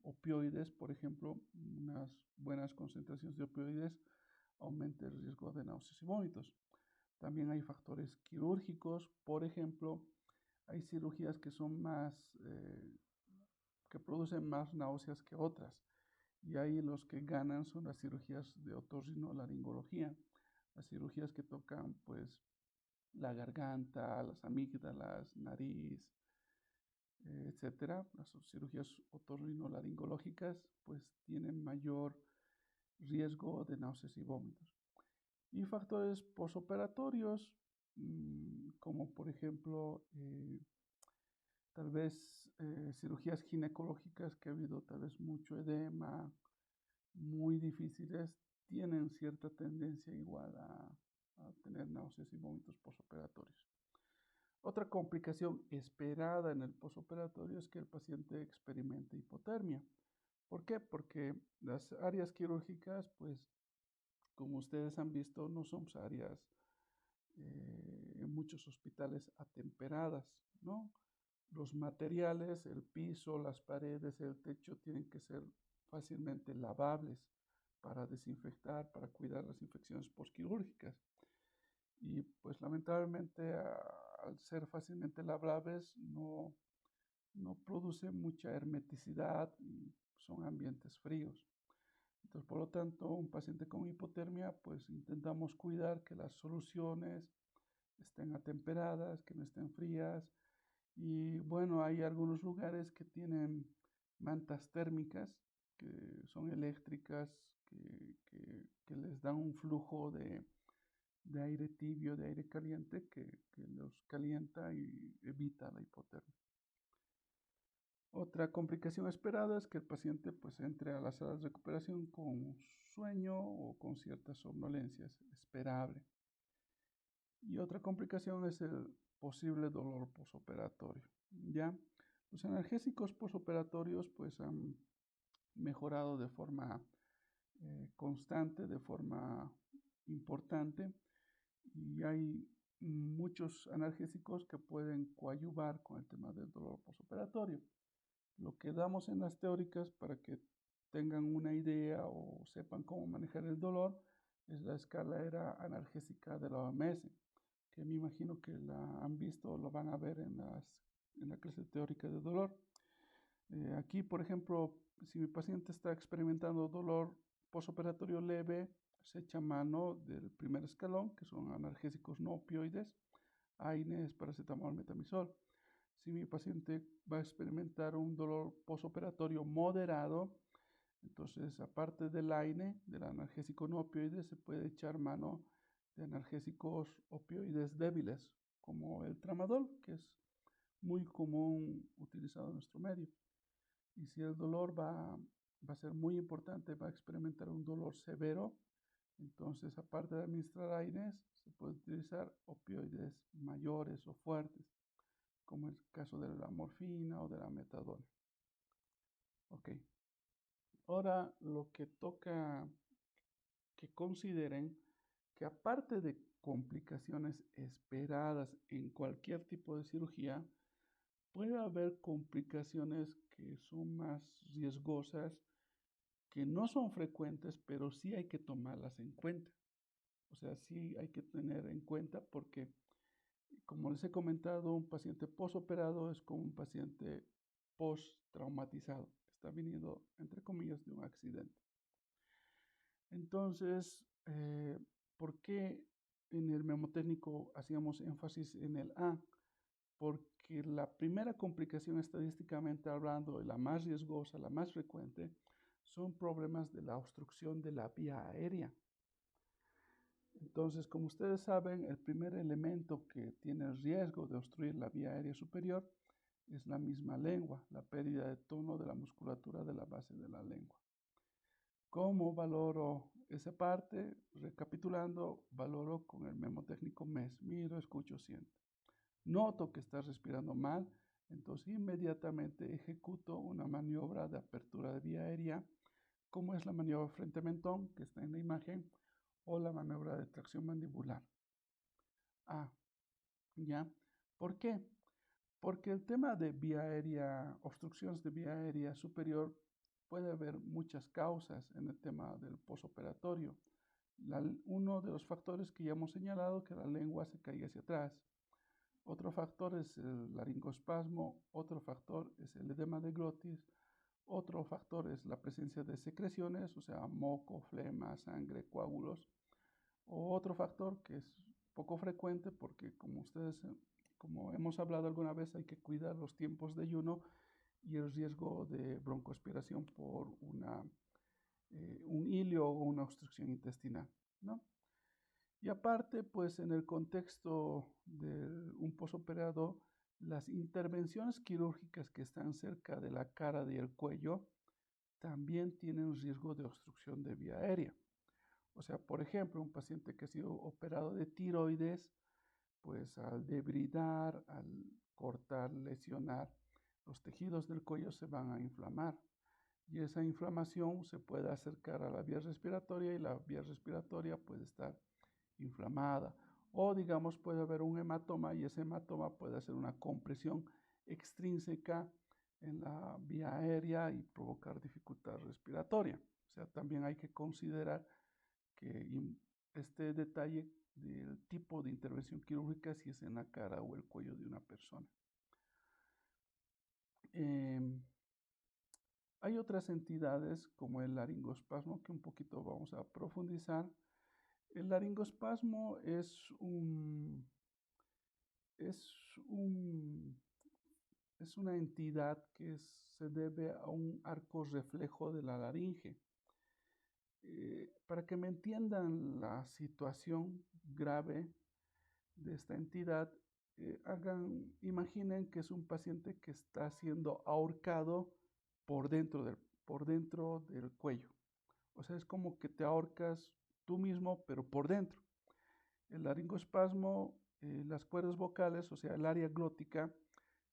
opioides, por ejemplo, unas buenas concentraciones de opioides aumenta el riesgo de náuseas y vómitos. También hay factores quirúrgicos, por ejemplo, hay cirugías que son más, que producen más náuseas que otras. Y ahí los que ganan son las cirugías de otorrinolaringología, las cirugías que tocan pues la garganta, las amígdalas, nariz, etcétera. Las cirugías otorrinolaringológicas pues tienen mayor riesgo de náuseas y vómitos. Y factores posoperatorios, como por ejemplo, tal vez cirugías ginecológicas que ha habido tal vez mucho edema, muy difíciles, tienen cierta tendencia igual a tener náuseas y vómitos posoperatorios. Otra complicación esperada en el posoperatorio es que el paciente experimente hipotermia. ¿Por qué? Porque las áreas quirúrgicas, pues, como ustedes han visto, no son áreas en muchos hospitales atemperadas, ¿no? Los materiales, el piso, las paredes, el techo tienen que ser fácilmente lavables para desinfectar, para cuidar las infecciones postquirúrgicas. Y pues lamentablemente al ser fácilmente lavables no produce mucha hermeticidad y son ambientes fríos. Entonces, por lo tanto, un paciente con hipotermia, pues intentamos cuidar que las soluciones estén atemperadas, que no estén frías. Y bueno, hay algunos lugares que tienen mantas térmicas, que son eléctricas, que les dan un flujo de aire tibio, de aire caliente, que los calienta y evita la hipotermia. Otra complicación esperada es que el paciente pues entre a las salas de recuperación con sueño o con ciertas somnolencias, esperable. Y otra complicación es el posible dolor posoperatorio. ¿Ya? Los analgésicos posoperatorios pues han mejorado de forma constante, de forma importante, y hay muchos analgésicos que pueden coadyuvar con el tema del dolor posoperatorio. Lo que damos en las teóricas para que tengan una idea o sepan cómo manejar el dolor es la escalera analgésica de la OMS, que me imagino que la han visto o lo van a ver en la clase teórica de dolor. Aquí, por ejemplo, si mi paciente está experimentando dolor posoperatorio leve, se echa mano del primer escalón, que son analgésicos no opioides, AINES, paracetamol, metamizol. Si mi paciente va a experimentar un dolor posoperatorio moderado, entonces aparte del AINE, del analgésico no opioide, se puede echar mano de analgésicos opioides débiles, como el tramadol, que es muy común utilizado en nuestro medio. Y si el dolor va a ser muy importante, va a experimentar un dolor severo, entonces aparte de administrar AINES, se puede utilizar opioides mayores o fuertes, como el caso de la morfina o de la metadona. Ok. Ahora, lo que toca que consideren que aparte de complicaciones esperadas en cualquier tipo de cirugía, puede haber complicaciones que son más riesgosas, que no son frecuentes, pero sí hay que tomarlas en cuenta. O sea, sí hay que tener en cuenta porque, como les he comentado, un paciente posoperado es como un paciente post-traumatizado. Está viniendo, entre comillas, de un accidente. Entonces, ¿por qué en el memotécnico hacíamos énfasis en el A? Porque la primera complicación estadísticamente hablando, y la más riesgosa, la más frecuente, son problemas de la obstrucción de la vía aérea. Entonces, como ustedes saben, el primer elemento que tiene el riesgo de obstruir la vía aérea superior es la misma lengua, la pérdida de tono de la musculatura de la base de la lengua. ¿Cómo valoro esa parte? Recapitulando, valoro con el memotécnico MES. Miro, escucho, siento. Noto que estás respirando mal, entonces inmediatamente ejecuto una maniobra de apertura de vía aérea, como es la maniobra frente mentón, que está en la imagen, o la maniobra de tracción mandibular. Ah, ¿ya? ¿Por qué? Porque el tema de vía aérea, obstrucciones de vía aérea superior, puede haber muchas causas en el tema del posoperatorio. Uno de los factores que ya hemos señalado, que la lengua se caiga hacia atrás. Otro factor es el laringoespasmo, otro factor es el edema de glotis, otro factor es la presencia de secreciones, o sea, moco, flema, sangre, coágulos. O otro factor que es poco frecuente porque como hemos hablado alguna vez, hay que cuidar los tiempos de ayuno y el riesgo de broncoaspiración por un hilio o una obstrucción intestinal, ¿no? Y aparte, pues en el contexto de un posoperado, las intervenciones quirúrgicas que están cerca de la cara y el cuello también tienen riesgo de obstrucción de vía aérea. O sea, por ejemplo, un paciente que ha sido operado de tiroides, pues al debridar, al cortar, lesionar, los tejidos del cuello se van a inflamar. Y esa inflamación se puede acercar a la vía respiratoria y la vía respiratoria puede estar inflamada. O digamos puede haber un hematoma y ese hematoma puede hacer una compresión extrínseca en la vía aérea y provocar dificultad respiratoria. O sea, también hay que considerar que este detalle del tipo de intervención quirúrgica si es en la cara o el cuello de una persona. Hay otras entidades como el laringoespasmo que un poquito vamos a profundizar. El laringoespasmo es una entidad que se debe a un arco reflejo de la laringe. Para que me entiendan la situación grave de esta entidad, imaginen que es un paciente que está siendo ahorcado por dentro del cuello. O sea, es como que te ahorcas tú mismo, pero por dentro. El laringoespasmo, las cuerdas vocales, o sea, el área glótica,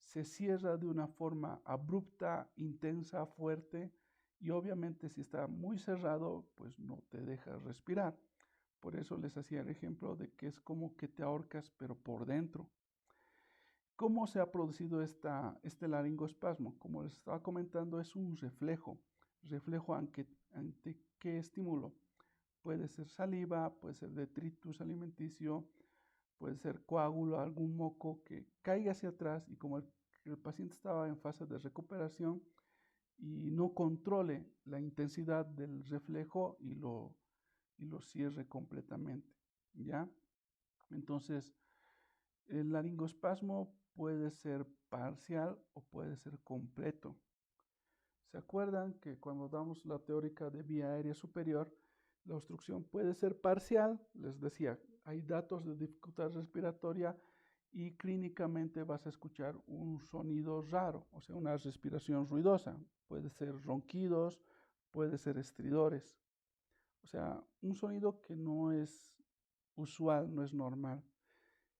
se cierra de una forma abrupta, intensa, fuerte, y obviamente si está muy cerrado, pues no te deja respirar. Por eso les hacía el ejemplo de que es como que te ahorcas, pero por dentro. ¿Cómo se ha producido este laringoespasmo? Como les estaba comentando, es un reflejo. ¿Reflejo ante qué estímulo? Puede ser saliva, puede ser detritus alimenticio, puede ser coágulo, algún moco que caiga hacia atrás y como el paciente estaba en fase de recuperación y no controle la intensidad del reflejo y lo cierre completamente, ¿ya? Entonces, el laringoespasmo puede ser parcial o puede ser completo. ¿Se acuerdan que cuando damos la teórica de vía aérea superior, la obstrucción puede ser parcial? Les decía, hay datos de dificultad respiratoria y clínicamente vas a escuchar un sonido raro, o sea, una respiración ruidosa. Puede ser ronquidos, puede ser estridores. O sea, un sonido que no es usual, no es normal.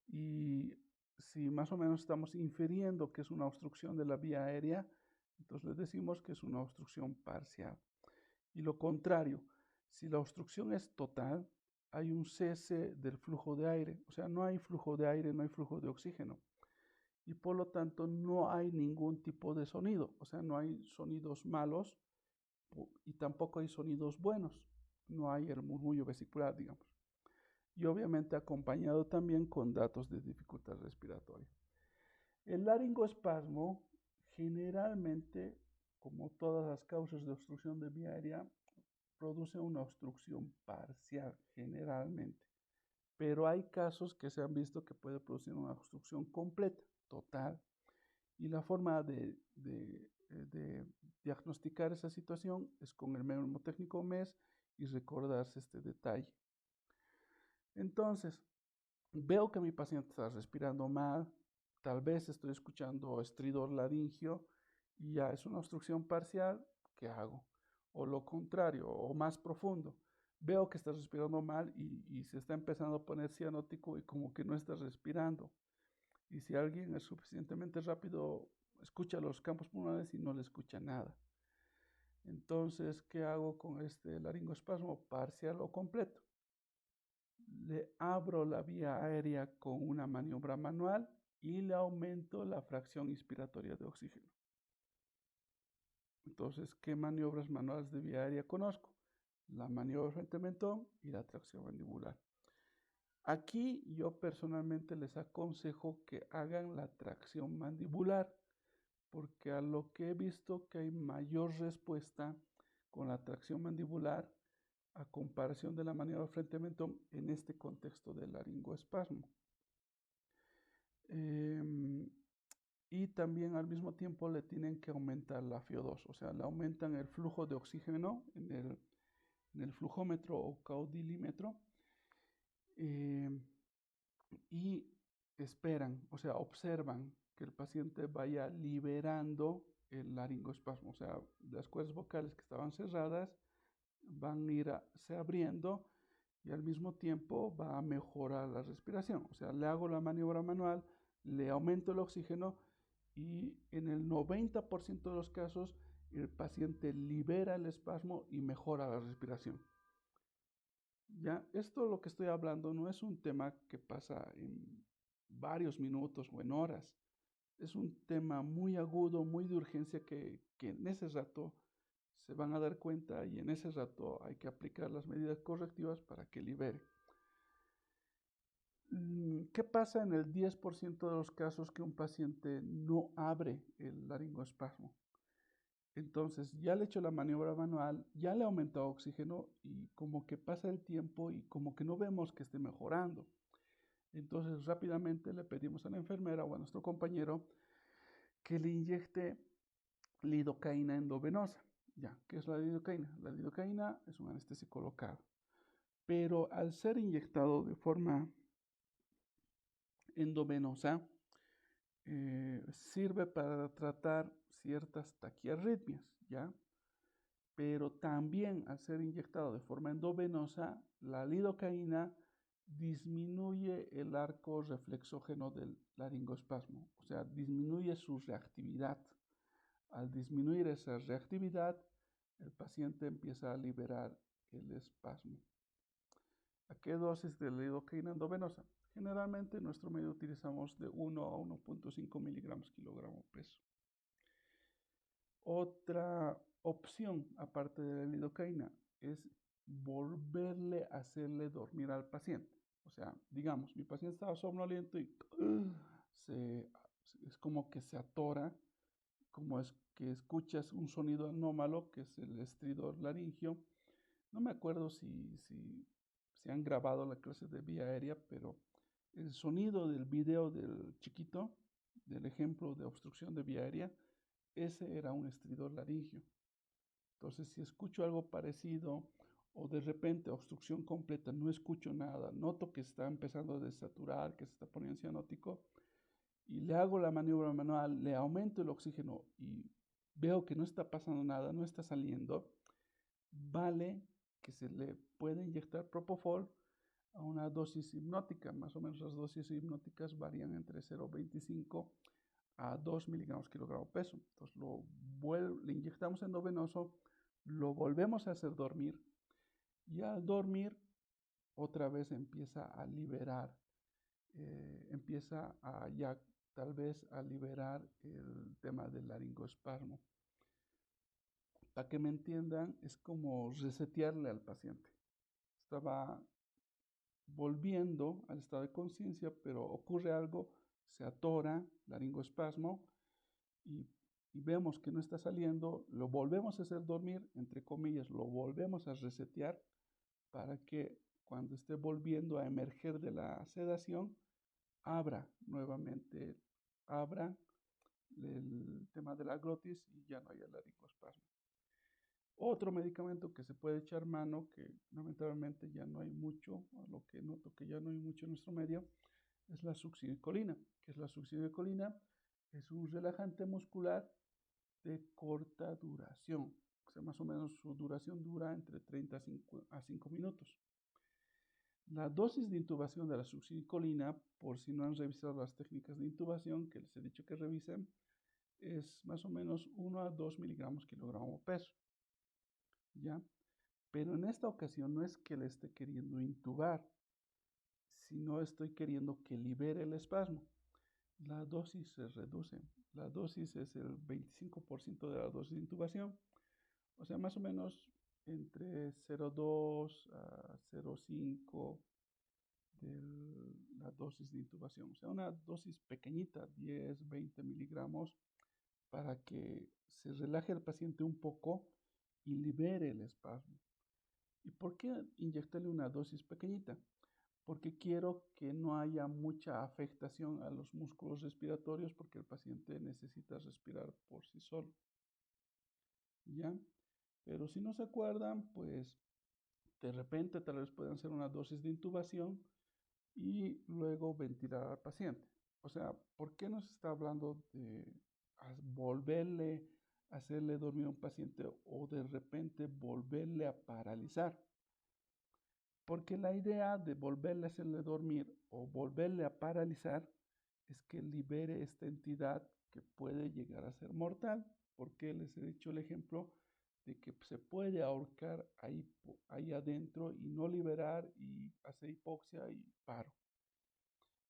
Y si más o menos estamos infiriendo que es una obstrucción de la vía aérea, entonces le decimos que es una obstrucción parcial. Y lo contrario, si la obstrucción es total, hay un cese del flujo de aire, o sea, no hay flujo de aire, no hay flujo de oxígeno. Y por lo tanto no hay ningún tipo de sonido, o sea, no hay sonidos malos y tampoco hay sonidos buenos, no hay el murmullo vesicular, digamos. Y obviamente acompañado también con datos de dificultad respiratoria. El laringoespasmo generalmente, como todas las causas de obstrucción de vía aérea, produce una obstrucción parcial generalmente. Pero hay casos que se han visto que puede producir una obstrucción completa, total. Y la forma de diagnosticar esa situación es con el mnemotécnico MES y recordarse este detalle. Entonces, veo que mi paciente está respirando mal, tal vez estoy escuchando estridor laringio y ya es una obstrucción parcial, ¿qué hago? O lo contrario, o más profundo. Veo que está respirando mal y se está empezando a poner cianótico y como que no está respirando. Y si alguien es suficientemente rápido, escucha los campos pulmonares y no le escucha nada. Entonces, ¿qué hago con este laringoespasmo parcial o completo? Le abro la vía aérea con una maniobra manual y le aumento la fracción inspiratoria de oxígeno. Entonces, ¿qué maniobras manuales de vía aérea conozco? La maniobra frente mentón y la tracción mandibular. Aquí yo personalmente les aconsejo que hagan la tracción mandibular, porque a lo que he visto que hay mayor respuesta con la tracción mandibular a comparación de la maniobra frente mentón en este contexto del laringoespasmo. Y también al mismo tiempo le tienen que aumentar la FiO2, o sea, le aumentan el flujo de oxígeno en el flujómetro o caudilímetro y esperan, o sea, observan que el paciente vaya liberando el laringoespasmo, o sea, las cuerdas vocales que estaban cerradas van a irse abriendo y al mismo tiempo va a mejorar la respiración. O sea, le hago la maniobra manual, le aumento el oxígeno y en el 90% de los casos el paciente libera el espasmo y mejora la respiración. Ya, esto lo que estoy hablando no es un tema que pasa en varios minutos o en horas. Es un tema muy agudo, muy de urgencia que en ese rato se van a dar cuenta y en ese rato hay que aplicar las medidas correctivas para que libere. ¿Qué pasa en el 10% de los casos que un paciente no abre el laringoespasmo? Entonces ya le he hecho la maniobra manual, ya le he aumentado oxígeno y como que pasa el tiempo y como que no vemos que esté mejorando. Entonces rápidamente le pedimos a la enfermera o a nuestro compañero que le inyecte lidocaína endovenosa. Ya, ¿qué es la lidocaína? La lidocaína es un anestésico local, pero al ser inyectado de forma endovenosa, sirve para tratar ciertas taquiarritmias, ¿ya? Pero también al ser inyectado de forma endovenosa, la lidocaína disminuye el arco reflexógeno del laringoespasmo, o sea, disminuye su reactividad. Al disminuir esa reactividad, el paciente empieza a liberar el espasmo. ¿A qué dosis de lidocaína endovenosa? Generalmente en nuestro medio utilizamos de 1 a 1.5 miligramos kilogramo peso. Otra opción, aparte de la lidocaína, es volverle a hacerle dormir al paciente. O sea, digamos, mi paciente estaba somnoliento y es como que se atora, como es que escuchas un sonido anómalo, que es el estridor laringio. No me acuerdo si han grabado la clase de vía aérea, pero el sonido del video del chiquito, del ejemplo de obstrucción de vía aérea, ese era un estridor laringio. Entonces, si escucho algo parecido o de repente obstrucción completa, no escucho nada, noto que está empezando a desaturar, que se está poniendo cianótico, y le hago la maniobra manual, le aumento el oxígeno y veo que no está pasando nada, no está saliendo, vale que se le puede inyectar propofol a una dosis hipnótica. Más o menos las dosis hipnóticas varían entre 0,25 a 2 miligramos kilogramo peso. Entonces le inyectamos endovenoso lo volvemos a hacer dormir y al dormir otra vez empieza a liberar, empieza a ya tal vez a liberar el tema del laringoespasmo. Para que me entiendan, es como resetearle al paciente. Estaba volviendo al estado de conciencia, pero ocurre algo, se atora, laringoespasmo, y, y vemos que no está saliendo, lo volvemos a hacer dormir, entre comillas, lo volvemos a resetear para que cuando esté volviendo a emerger de la sedación, abra nuevamente, abra el tema de la glotis y ya no haya laringoespasmo. Otro medicamento que se puede echar mano, que lamentablemente ya no hay mucho, a lo que noto que ya no hay mucho en nuestro medio, es la succinilcolina. ¿Qué es la succinilcolina? Es un relajante muscular de corta duración. O sea, más o menos su duración dura entre 30 a 5 minutos. La dosis de intubación de la succinilcolina, por si no han revisado las técnicas de intubación que les he dicho que revisen, es más o menos 1 a 2 miligramos kilogramo peso. ¿Ya? Pero en esta ocasión no es que le esté queriendo intubar, sino estoy queriendo que libere el espasmo. La dosis se reduce. La dosis es el 25% de la dosis de intubación. O sea, más o menos entre 0,2 a 0,5 de la dosis de intubación. O sea, una dosis pequeñita, 10, 20 miligramos, para que se relaje el paciente un poco y libere el espasmo. ¿Y por qué inyectarle una dosis pequeñita? Porque quiero que no haya mucha afectación a los músculos respiratorios porque el paciente necesita respirar por sí solo. ¿Ya? Pero si no se acuerdan, pues de repente tal vez puedan hacer una dosis de intubación y luego ventilar al paciente. O sea, ¿por qué nos está hablando de volverle a hacerle dormir a un paciente o de repente volverle a paralizar? Porque la idea de volverle a hacerle dormir o volverle a paralizar es que libere esta entidad que puede llegar a ser mortal. Porque les he dicho el ejemplo de que se puede ahorcar ahí adentro y no liberar y hacer hipoxia y paro.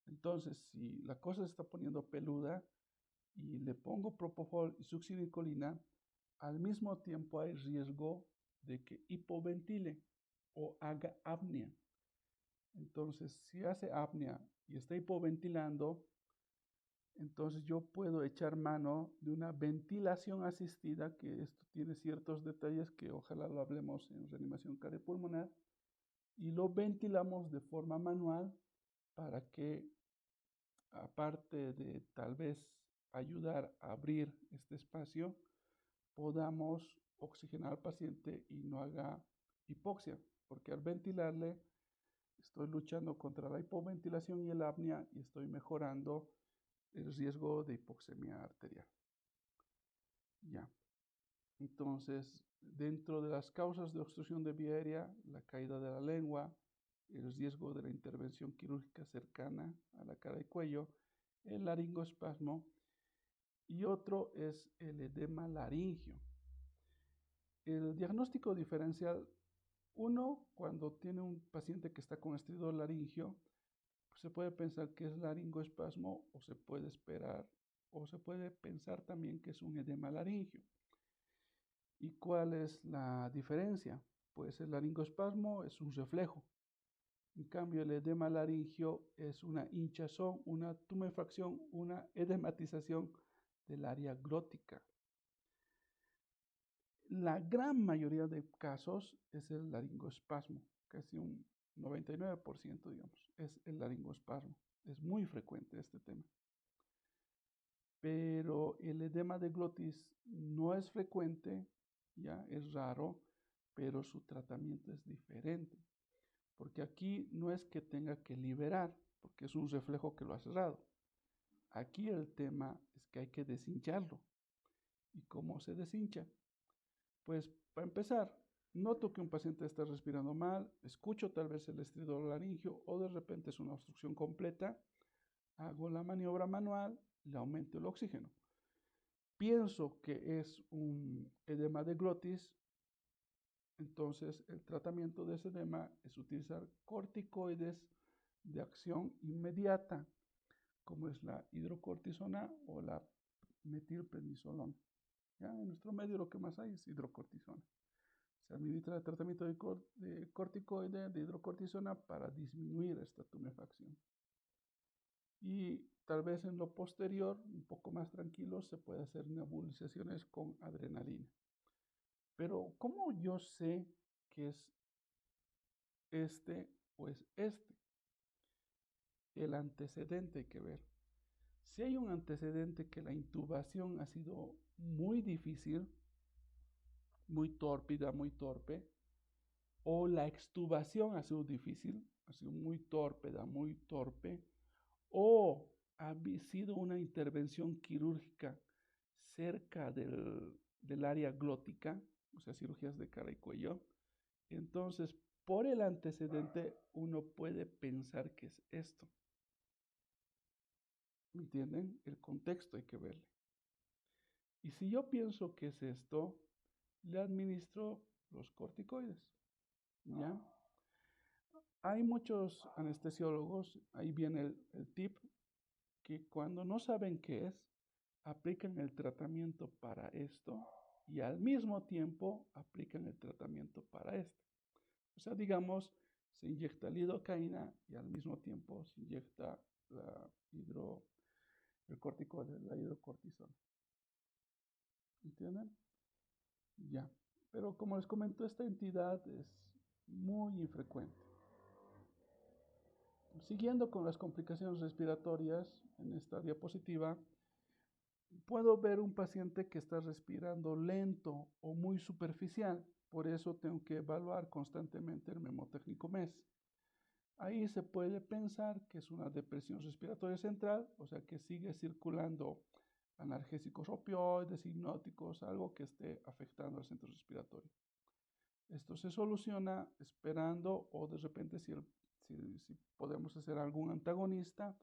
Entonces, si la cosa se está poniendo peluda y le pongo propofol y succinilcolina, al mismo tiempo hay riesgo de que hipoventile o haga apnea. Entonces, si hace apnea y está hipoventilando, entonces yo puedo echar mano de una ventilación asistida, que esto tiene ciertos detalles que ojalá lo hablemos en reanimación cardiopulmonar, y lo ventilamos de forma manual para que, aparte de tal vez ayudar a abrir este espacio, podamos oxigenar al paciente y no haga hipoxia, porque al ventilarle estoy luchando contra la hipoventilación y el apnea y estoy mejorando el riesgo de hipoxemia arterial. Ya. Entonces, dentro de las causas de obstrucción de vía aérea, la caída de la lengua, el riesgo de la intervención quirúrgica cercana a la cara y cuello, el laringoespasmo y otro es el edema laringio. El diagnóstico diferencial, uno, cuando tiene un paciente que está con estridor laringio, pues se puede pensar que es laringoespasmo o se puede esperar o se puede pensar también que es un edema laringio. ¿Y cuál es la diferencia? Pues el laringoespasmo es un reflejo. En cambio, el edema laringio es una hinchazón, una tumefacción, una edematización del área glótica. La gran mayoría de casos es el laringoespasmo, casi un 99%, digamos, es el laringoespasmo. Es muy frecuente este tema. Pero el edema de glotis no es frecuente, ya es raro, pero su tratamiento es diferente. Porque aquí no es que tenga que liberar, porque es un reflejo que lo ha cerrado. Aquí el tema es que hay que deshincharlo. ¿Y cómo se deshincha? Pues para empezar, noto que un paciente está respirando mal, escucho tal vez el estridor laringio o de repente es una obstrucción completa, hago la maniobra manual, le aumento el oxígeno. Pienso que es un edema de glotis, Entonces, el tratamiento de ese edema es utilizar corticoides de acción inmediata, como es la hidrocortisona o la metilprednisolona. ¿Ya? En nuestro medio lo que más hay es hidrocortisona. Se administra el tratamiento de corticoide de hidrocortisona para disminuir esta tumefacción. Y tal vez en lo posterior, un poco más tranquilo, se puede hacer nebulizaciones con adrenalina. Pero ¿cómo yo sé que es este o es este? El antecedente hay que ver. Si hay un antecedente que la intubación ha sido muy difícil, muy tórpida, muy torpe, o la extubación ha sido difícil, ha sido muy tórpida, muy torpe, o ha sido una intervención quirúrgica cerca del área glótica, o sea, cirugías de cara y cuello, entonces por el antecedente uno puede pensar que es esto. ¿Me entienden? El contexto hay que verle. Y si yo pienso que es esto, le administro los corticoides. ¿Ya? Hay muchos anestesiólogos, ahí viene el tip, que cuando no saben qué es, aplican el tratamiento para esto y al mismo tiempo aplican el tratamiento para esto. O sea, digamos, se inyecta lidocaína y al mismo tiempo se inyecta el corticoide, la hidrocortisona. ¿Entienden? Ya. Pero como les comento, esta entidad es muy infrecuente. Siguiendo con las complicaciones respiratorias, en esta diapositiva, puedo ver un paciente que está respirando lento o muy superficial. Por eso tengo que evaluar constantemente el memotécnico MES. Ahí se puede pensar que es una depresión respiratoria central, o sea que sigue circulando analgésicos opioides, hipnóticos, algo que esté afectando al centro respiratorio. Esto se soluciona esperando o de repente si podemos hacer algún antagonista,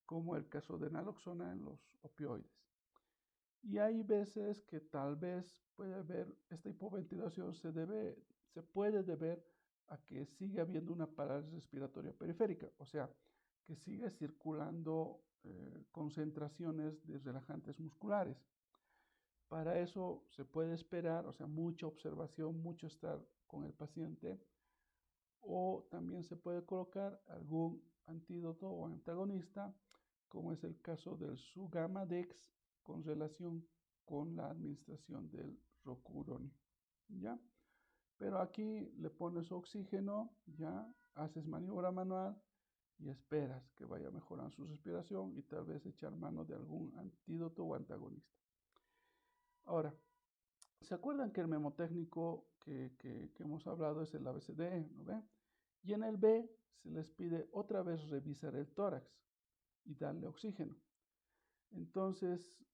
como el caso de naloxona en los opioides. Y hay veces que tal vez puede haber, esta hipoventilación se puede deber a que sigue habiendo una parálisis respiratoria periférica, o sea, que sigue circulando concentraciones de relajantes musculares. Para eso se puede esperar, o sea, mucha observación, mucho estar con el paciente, o también se puede colocar algún antídoto o antagonista, como es el caso del Sugamadex, con relación con la administración del rocuronium, ¿ya? Pero aquí le pones oxígeno, ya, haces maniobra manual y esperas que vaya mejorando su respiración y tal vez echar mano de algún antídoto o antagonista. Ahora, ¿se acuerdan que el memotécnico que hemos hablado es el ABCD, ¿no ve? Y en el B se les pide otra vez revisar el tórax y darle oxígeno. Entonces,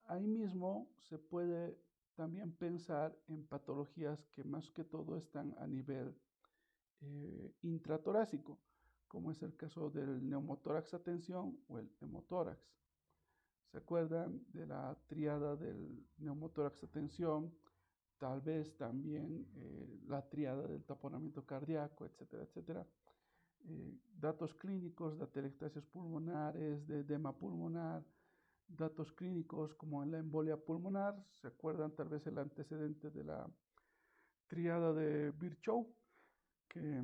ahí mismo se puede también pensar en patologías que más que todo están a nivel intratorácico, como es el caso del neumotórax a tensión o el hemotórax. ¿Se acuerdan de la triada del neumotórax a tensión? Tal vez también la triada del taponamiento cardíaco, etcétera, etcétera. Datos clínicos de atelectasias pulmonares, de edema pulmonar, datos clínicos como en la embolia pulmonar. ¿Se acuerdan tal vez el antecedente de la triada de Virchow? Que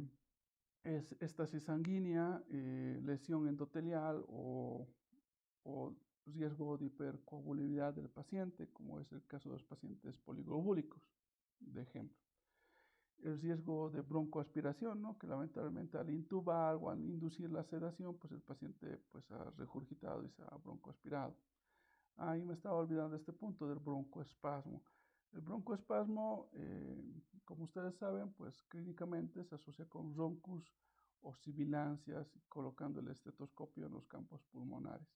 es estasis sanguínea, lesión endotelial o riesgo de hipercoagulabilidad del paciente, como es el caso de los pacientes poliglobúlicos, de ejemplo. El riesgo de broncoaspiración, ¿no? Que lamentablemente al intubar o al inducir la sedación, pues el paciente pues, ha regurgitado y se ha broncoaspirado. Ahí me estaba olvidando de este punto del broncoespasmo. El broncoespasmo, como ustedes saben, pues clínicamente se asocia con roncus o sibilancias, colocando el estetoscopio en los campos pulmonares.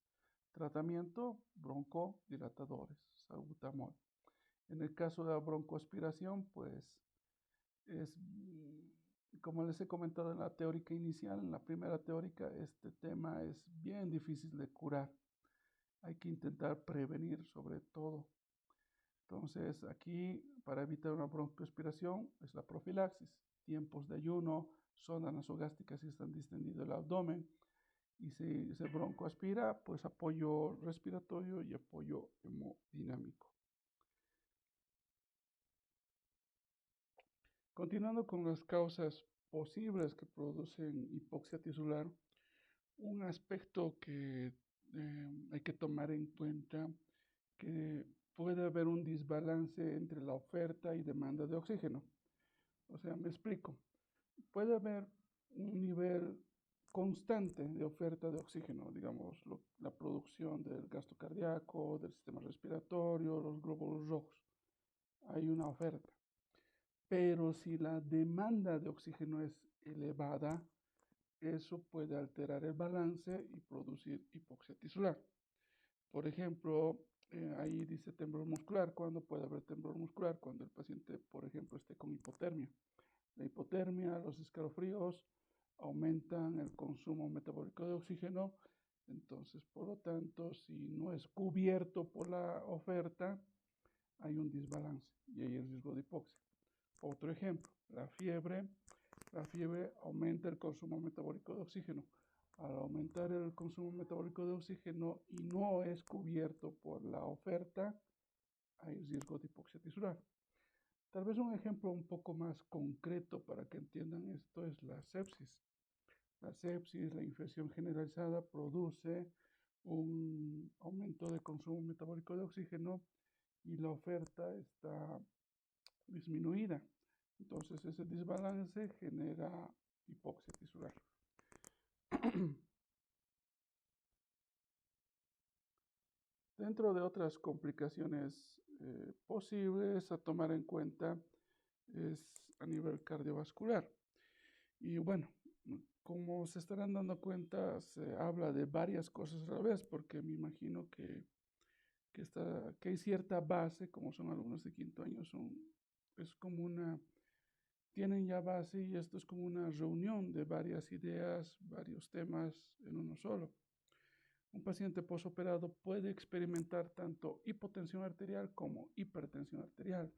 Tratamiento, broncodilatadores, salbutamol. En el caso de la broncoaspiración, pues es, como les he comentado en la teórica inicial, en la primera teórica, este tema es bien difícil de curar. Hay que intentar prevenir sobre todo. Entonces, aquí, para evitar una broncoaspiración, es la profilaxis. Tiempos de ayuno, sondas nasogástricas si están distendido el abdomen. Y si se broncoaspira, pues apoyo respiratorio y apoyo hemodinámico. Continuando con las causas posibles que producen hipoxia tisular, un aspecto que hay que tomar en cuenta que puede haber un desbalance entre la oferta y demanda de oxígeno. O sea, me explico. Puede haber un nivel constante de oferta de oxígeno, digamos, la producción del gasto cardíaco, del sistema respiratorio, los glóbulos rojos. Hay una oferta. Pero si la demanda de oxígeno es elevada, eso puede alterar el balance y producir hipoxia tisular. Por ejemplo, ahí dice temblor muscular. ¿Cuándo puede haber temblor muscular? Cuando el paciente, por ejemplo, esté con hipotermia. La hipotermia, los escalofríos aumentan el consumo metabólico de oxígeno. Entonces, por lo tanto, si no es cubierto por la oferta, hay un desbalance y hay el riesgo de hipoxia. Otro ejemplo, la fiebre. La fiebre aumenta el consumo metabólico de oxígeno. Al aumentar el consumo metabólico de oxígeno y no es cubierto por la oferta, hay riesgo de hipoxia tisular. Tal vez un ejemplo un poco más concreto para que entiendan esto es la sepsis. La sepsis, la infección generalizada, produce un aumento de consumo metabólico de oxígeno y la oferta está disminuida. Entonces ese desbalance genera hipoxia tisular. Dentro de otras complicaciones posibles a tomar en cuenta es a nivel cardiovascular. Y bueno, como se estarán dando cuenta, se habla de varias cosas a la vez, porque me imagino que hay cierta base, como son alumnos de quinto año, es como tienen ya base y esto es como una reunión de varias ideas, varios temas en uno solo. Un paciente posoperado puede experimentar tanto hipotensión arterial como hipertensión arterial.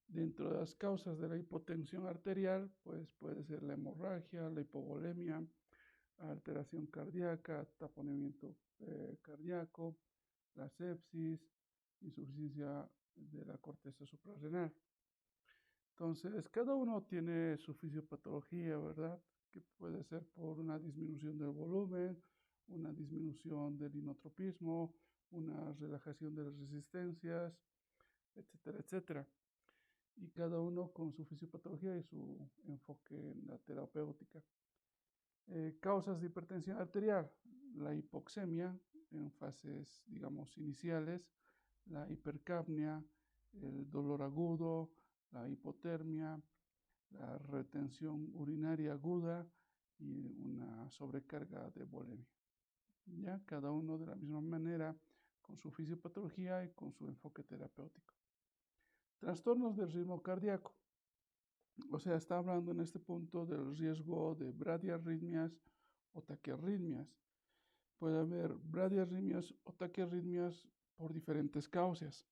Dentro de las causas de la hipotensión arterial, pues puede ser la hemorragia, la hipovolemia, alteración cardíaca, taponamiento cardíaco, la sepsis, insuficiencia de la corteza suprarrenal. Entonces, cada uno tiene su fisiopatología, ¿verdad? Que puede ser por una disminución del volumen, una disminución del inotropismo, una relajación de las resistencias, etcétera, etcétera. Y cada uno con su fisiopatología y su enfoque en la terapéutica. Causas de hipertensión arterial, la hipoxemia en fases, digamos, iniciales, la hipercapnia, el dolor agudo, la hipotermia, la retención urinaria aguda y una sobrecarga de volemia. Ya cada uno de la misma manera con su fisiopatología y con su enfoque terapéutico. Trastornos del ritmo cardíaco. O sea, está hablando en este punto del riesgo de bradiarritmias o taquiarritmias. Puede haber bradiarritmias o taquiarritmias por diferentes causas.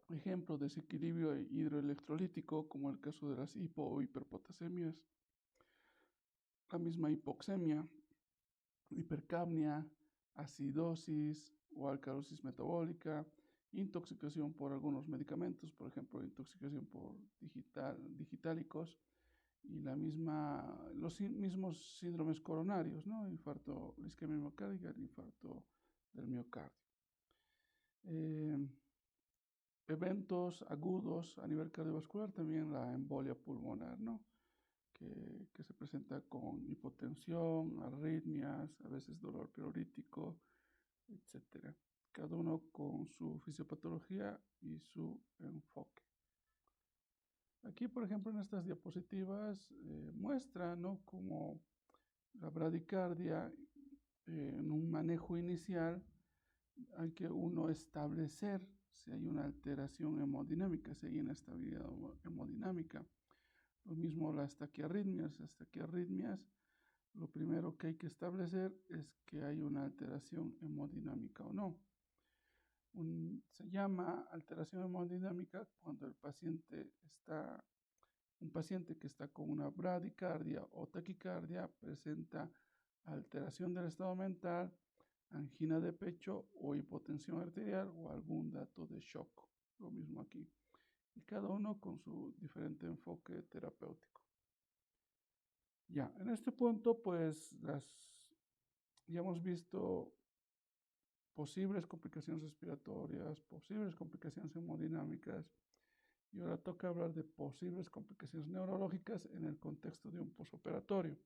Ejemplo, desequilibrio hidroelectrolítico, como el caso de las hipo o hiperpotasemias, la misma hipoxemia, hipercapnia, acidosis o alcalosis metabólica, intoxicación por algunos medicamentos, por ejemplo, intoxicación por digitálicos y los mismos síndromes coronarios, ¿no? Infarto, la isquemia miocárdica, el infarto del miocardio. Eventos agudos a nivel cardiovascular, también la embolia pulmonar, ¿no? Que se presenta con hipotensión, arritmias, a veces dolor pleurítico, etc. Cada uno con su fisiopatología y su enfoque. Aquí, por ejemplo, en estas diapositivas muestra, ¿no?, cómo la bradicardia en un manejo inicial hay que uno establecer si hay una alteración hemodinámica, si hay inestabilidad hemodinámica. Lo mismo las taquiarritmias. Las taquiarritmias, lo primero que hay que establecer es que hay una alteración hemodinámica o no. Se llama alteración hemodinámica cuando un paciente que está con una bradicardia o taquicardia presenta alteración del estado mental, angina de pecho o hipotensión arterial o algún dato de shock. Lo mismo aquí. Y cada uno con su diferente enfoque terapéutico. Ya, en este punto, pues, ya hemos visto posibles complicaciones respiratorias, posibles complicaciones hemodinámicas, y ahora toca hablar de posibles complicaciones neurológicas en el contexto de un posoperatorio.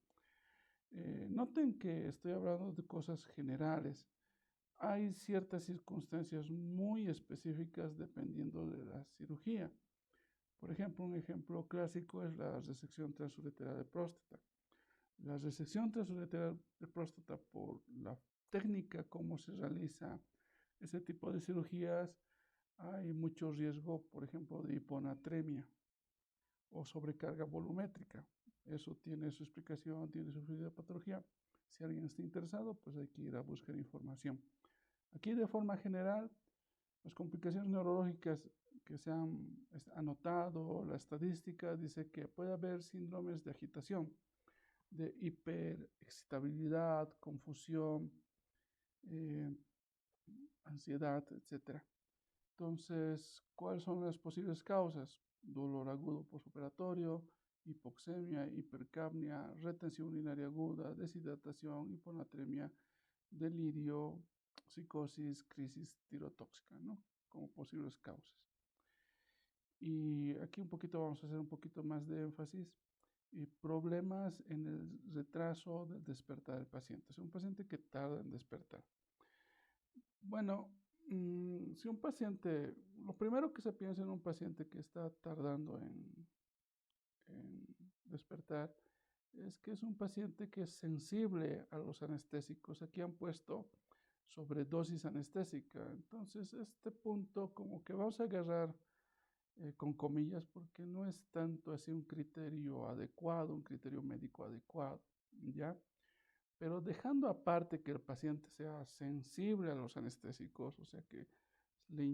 Noten que estoy hablando de cosas generales. Hay ciertas circunstancias muy específicas dependiendo de la cirugía. Por ejemplo, un ejemplo clásico es la resección transuretera de próstata. La resección transuretera de próstata, por la técnica como se realiza ese tipo de cirugías, hay mucho riesgo, por ejemplo, de hiponatremia o sobrecarga volumétrica. Eso tiene su explicación, tiene su patología. Si alguien está interesado, pues hay que ir a buscar información. Aquí, de forma general, las complicaciones neurológicas que se han anotado, la estadística dice que puede haber síndromes de agitación, de hiperexcitabilidad, confusión, ansiedad, etc. Entonces, ¿cuáles son las posibles causas? Dolor agudo postoperatorio, hipoxemia, hipercapnia, retención urinaria aguda, deshidratación, hiponatremia, delirio, psicosis, crisis tirotóxica, ¿no? Como posibles causas. Y aquí un poquito vamos a hacer un poquito más de énfasis. Y problemas en el retraso del despertar del paciente. Es un paciente que tarda en despertar. Bueno, si un paciente, lo primero que se piensa en un paciente que está tardando en despertar es que es un paciente que es sensible a los anestésicos. Aquí han puesto sobredosis anestésica. Entonces, este punto como que vamos a agarrar con comillas, porque no es tanto así un criterio adecuado, un criterio médico adecuado, ¿ya? Pero dejando aparte que el paciente sea sensible a los anestésicos, o sea que se le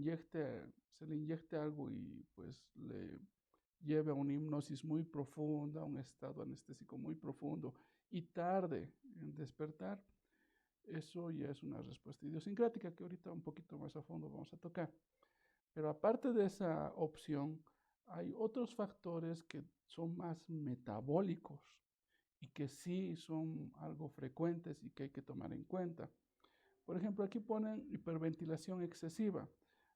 inyecte algo y pues le lleve a una hipnosis muy profunda, a un estado anestésico muy profundo y tarde en despertar, eso ya es una respuesta idiosincrática que ahorita un poquito más a fondo vamos a tocar. Pero aparte de esa opción, hay otros factores que son más metabólicos y que sí son algo frecuentes y que hay que tomar en cuenta. Por ejemplo, aquí ponen hiperventilación excesiva.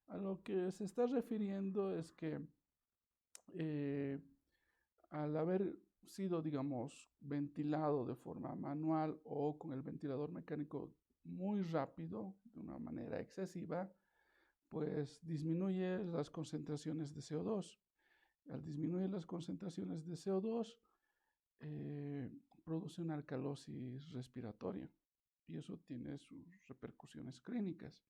A lo que se está refiriendo es que al haber sido, digamos, ventilado de forma manual o con el ventilador mecánico muy rápido, de una manera excesiva, pues disminuye las concentraciones de CO2. Al disminuir las concentraciones de CO2, produce una alcalosis respiratoria y eso tiene sus repercusiones clínicas.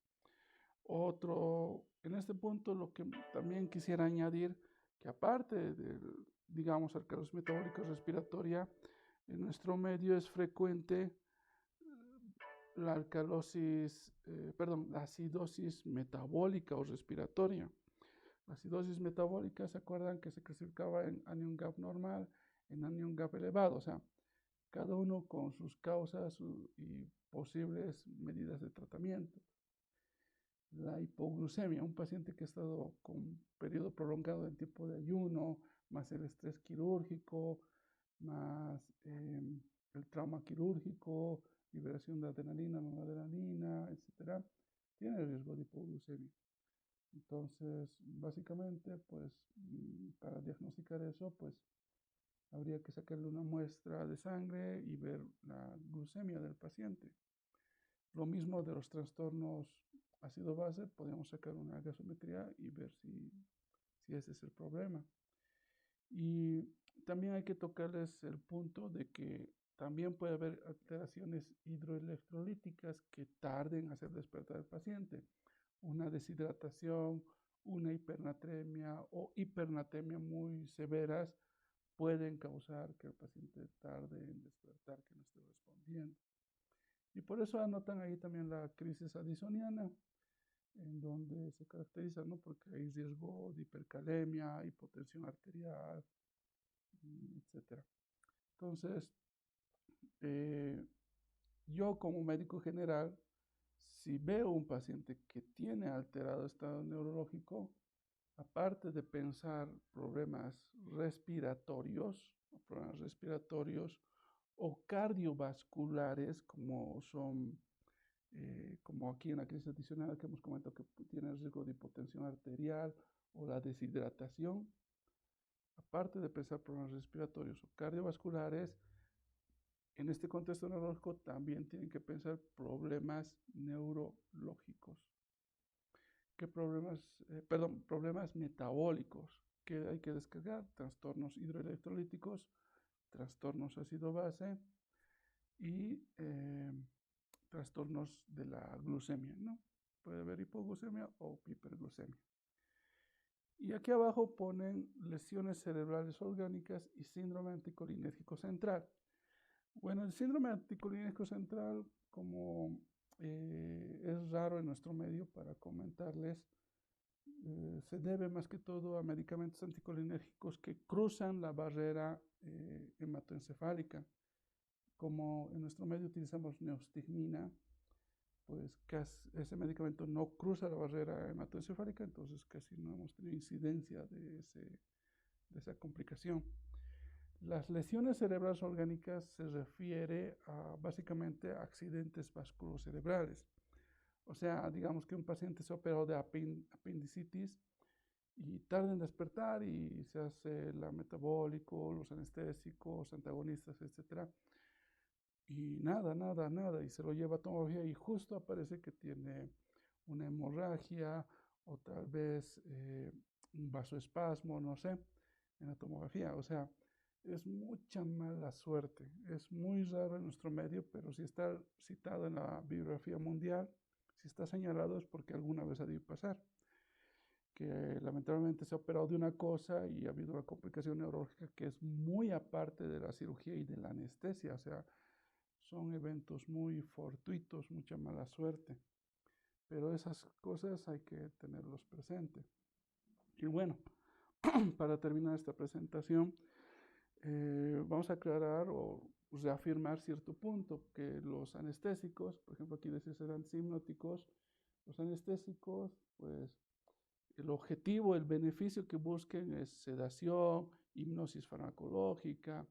En este punto, lo que también quisiera añadir, que aparte de, digamos, alcalosis metabólica respiratoria, en nuestro medio es frecuente la la acidosis metabólica o respiratoria. La acidosis metabólica, ¿se acuerdan que se clasificaba en anion gap normal, en anion gap elevado? O sea, cada uno con sus causas y posibles medidas de tratamiento. La hipoglucemia, un paciente que ha estado con un periodo prolongado en tiempo de ayuno, más el estrés quirúrgico, más el trauma quirúrgico, liberación de adrenalina, noradrenalina, etc., tiene riesgo de hipoglucemia. Entonces, básicamente, pues, para diagnosticar eso, pues, habría que sacarle una muestra de sangre y ver la glucemia del paciente. Lo mismo de los trastornos ácido-base, podemos sacar una gasometría y ver si ese es el problema. Y también hay que tocarles el punto de que también puede haber alteraciones hidroelectrolíticas que tarden a hacer despertar al paciente. Una deshidratación, una hipernatremia o hipernatremia muy severas pueden causar que el paciente tarde en despertar, que no esté respondiendo. Y por eso anotan ahí también la crisis addisoniana. en donde se caracteriza, ¿no? Porque hay riesgo de hipercalemia, hipotensión arterial, etc. Entonces, yo como médico general, si veo un paciente que tiene alterado estado neurológico, aparte de pensar problemas respiratorios o cardiovasculares, como son, como aquí en la crisis adicional que hemos comentado que tiene riesgo de hipotensión arterial o la deshidratación, aparte de pensar problemas respiratorios o cardiovasculares, en este contexto neurológico también tienen que pensar problemas neurológicos. ¿Qué problemas? Problemas metabólicos que hay que descargar, trastornos hidroelectrolíticos, trastornos ácido-base y trastornos de la glucemia, ¿no? Puede haber hipoglucemia o hiperglucemia. Y aquí abajo ponen lesiones cerebrales orgánicas y síndrome anticolinérgico central. Bueno, el síndrome anticolinérgico central, como es raro en nuestro medio para comentarles, se debe más que todo a medicamentos anticolinérgicos que cruzan la barrera hematoencefálica. Como en nuestro medio utilizamos neostigmina, pues ese medicamento no cruza la barrera hematoencefálica, entonces casi no hemos tenido incidencia de esa complicación. Las lesiones cerebrales orgánicas se refiere básicamente a accidentes vasculocerebrales. O sea, digamos que un paciente se operó de apendicitis y tarda en despertar y se hace la metabólico, los anestésicos, antagonistas, etc. Y nada, y se lo lleva a tomografía y justo aparece que tiene una hemorragia o tal vez un vasoespasmo, no sé, en la tomografía. O sea, es mucha mala suerte. Es muy raro en nuestro medio, pero si está citado en la bibliografía mundial, si está señalado es porque alguna vez ha debido pasar. Que lamentablemente se ha operado de una cosa y ha habido una complicación neurológica que es muy aparte de la cirugía y de la anestesia. O sea, son eventos muy fortuitos, mucha mala suerte. Pero esas cosas hay que tenerlos presentes. Y bueno, para terminar esta presentación, vamos a aclarar o reafirmar cierto punto, que los anestésicos, por ejemplo aquí dice serán hipnóticos, los anestésicos, pues el objetivo, el beneficio que busquen es sedación, hipnosis farmacológica,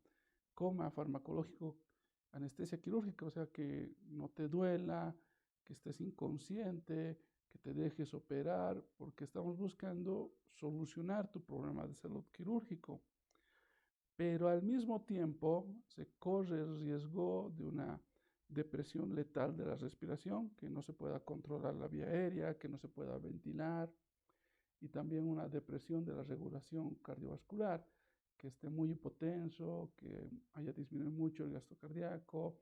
coma farmacológico, anestesia quirúrgica, o sea que no te duela, que estés inconsciente, que te dejes operar, porque estamos buscando solucionar tu problema de salud quirúrgico. Pero al mismo tiempo se corre el riesgo de una depresión letal de la respiración, que no se pueda controlar la vía aérea, que no se pueda ventilar, y también una depresión de la regulación cardiovascular, que esté muy hipotenso, que haya disminuido mucho el gasto cardíaco,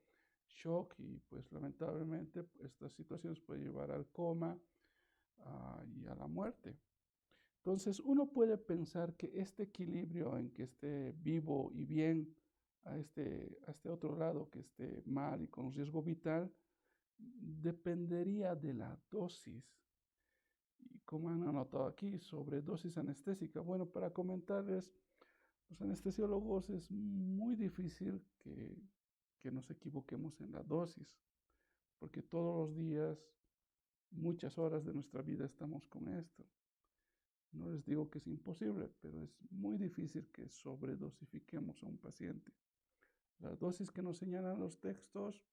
shock, y pues lamentablemente estas situaciones pueden llevar al coma y a la muerte. Entonces uno puede pensar que este equilibrio en que esté vivo y bien a este otro lado, que esté mal y con riesgo vital, dependería de la dosis. Y como han anotado aquí, sobredosis anestésica. Bueno, para comentarles, los anestesiólogos es muy difícil que nos equivoquemos en la dosis, porque todos los días, muchas horas de nuestra vida estamos con esto. No les digo que es imposible, pero es muy difícil que sobredosifiquemos a un paciente. Las dosis que nos señalan los textos,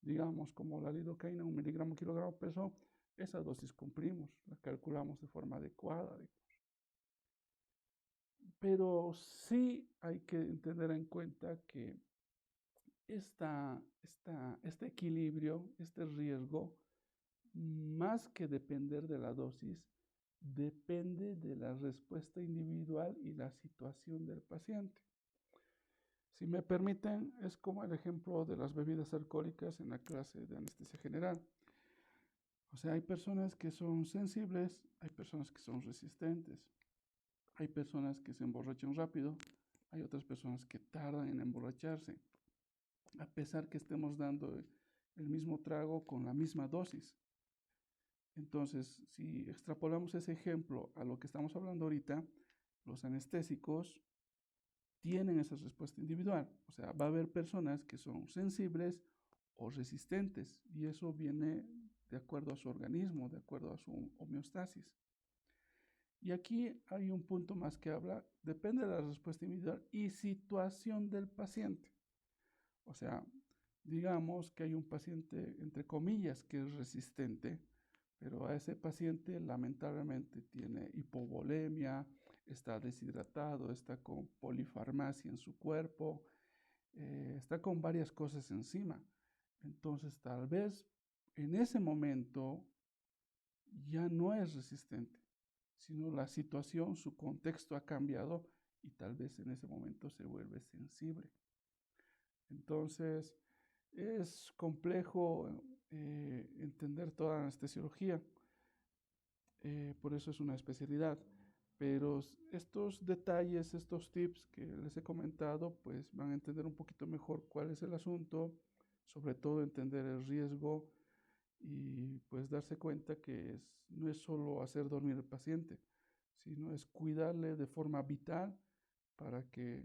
digamos como la lidocaína, 1 miligramo kilogramo peso, esa dosis cumplimos, la calculamos de forma adecuada. Pero sí hay que tener en cuenta que este equilibrio, este riesgo, más que depender de la dosis, depende de la respuesta individual y la situación del paciente. Si me permiten, es como el ejemplo de las bebidas alcohólicas en la clase de anestesia general. O sea, hay personas que son sensibles, hay personas que son resistentes, hay personas que se emborrachan rápido, hay otras personas que tardan en emborracharse, a pesar que estemos dando el mismo trago con la misma dosis. Entonces, si extrapolamos ese ejemplo a lo que estamos hablando ahorita, los anestésicos tienen esa respuesta individual. O sea, va a haber personas que son sensibles o resistentes y eso viene de acuerdo a su organismo, de acuerdo a su homeostasis. Y aquí hay un punto más que habla, depende de la respuesta individual y situación del paciente. O sea, digamos que hay un paciente, entre comillas, que es resistente, pero a ese paciente lamentablemente tiene hipovolemia, está deshidratado, está con polifarmacia en su cuerpo, está con varias cosas encima. Entonces, tal vez en ese momento ya no es resistente, sino la situación, su contexto ha cambiado y tal vez en ese momento se vuelve sensible. Entonces, es complejo entender toda la anestesiología, por eso es una especialidad. Pero estos detalles, estos tips que les he comentado, pues van a entender un poquito mejor cuál es el asunto, sobre todo entender el riesgo y pues darse cuenta que no es solo hacer dormir al paciente, sino es cuidarle de forma vital para que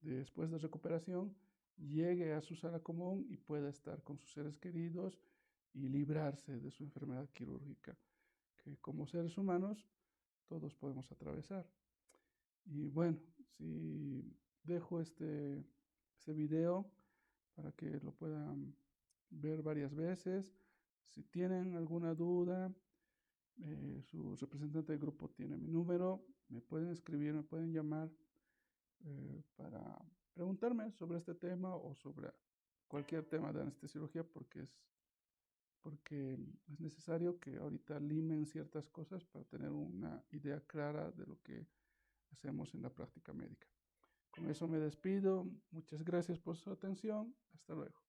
después de recuperación llegue a su sala común y pueda estar con sus seres queridos y librarse de su enfermedad quirúrgica, que como seres humanos todos podemos atravesar. Y bueno, si dejo este video para que lo puedan ver varias veces. Si tienen alguna duda, su representante del grupo tiene mi número, me pueden escribir, me pueden llamar para preguntarme sobre este tema o sobre cualquier tema de anestesiología porque es necesario que ahorita limen ciertas cosas para tener una idea clara de lo que hacemos en la práctica médica. Con eso me despido. Muchas gracias por su atención. Hasta luego.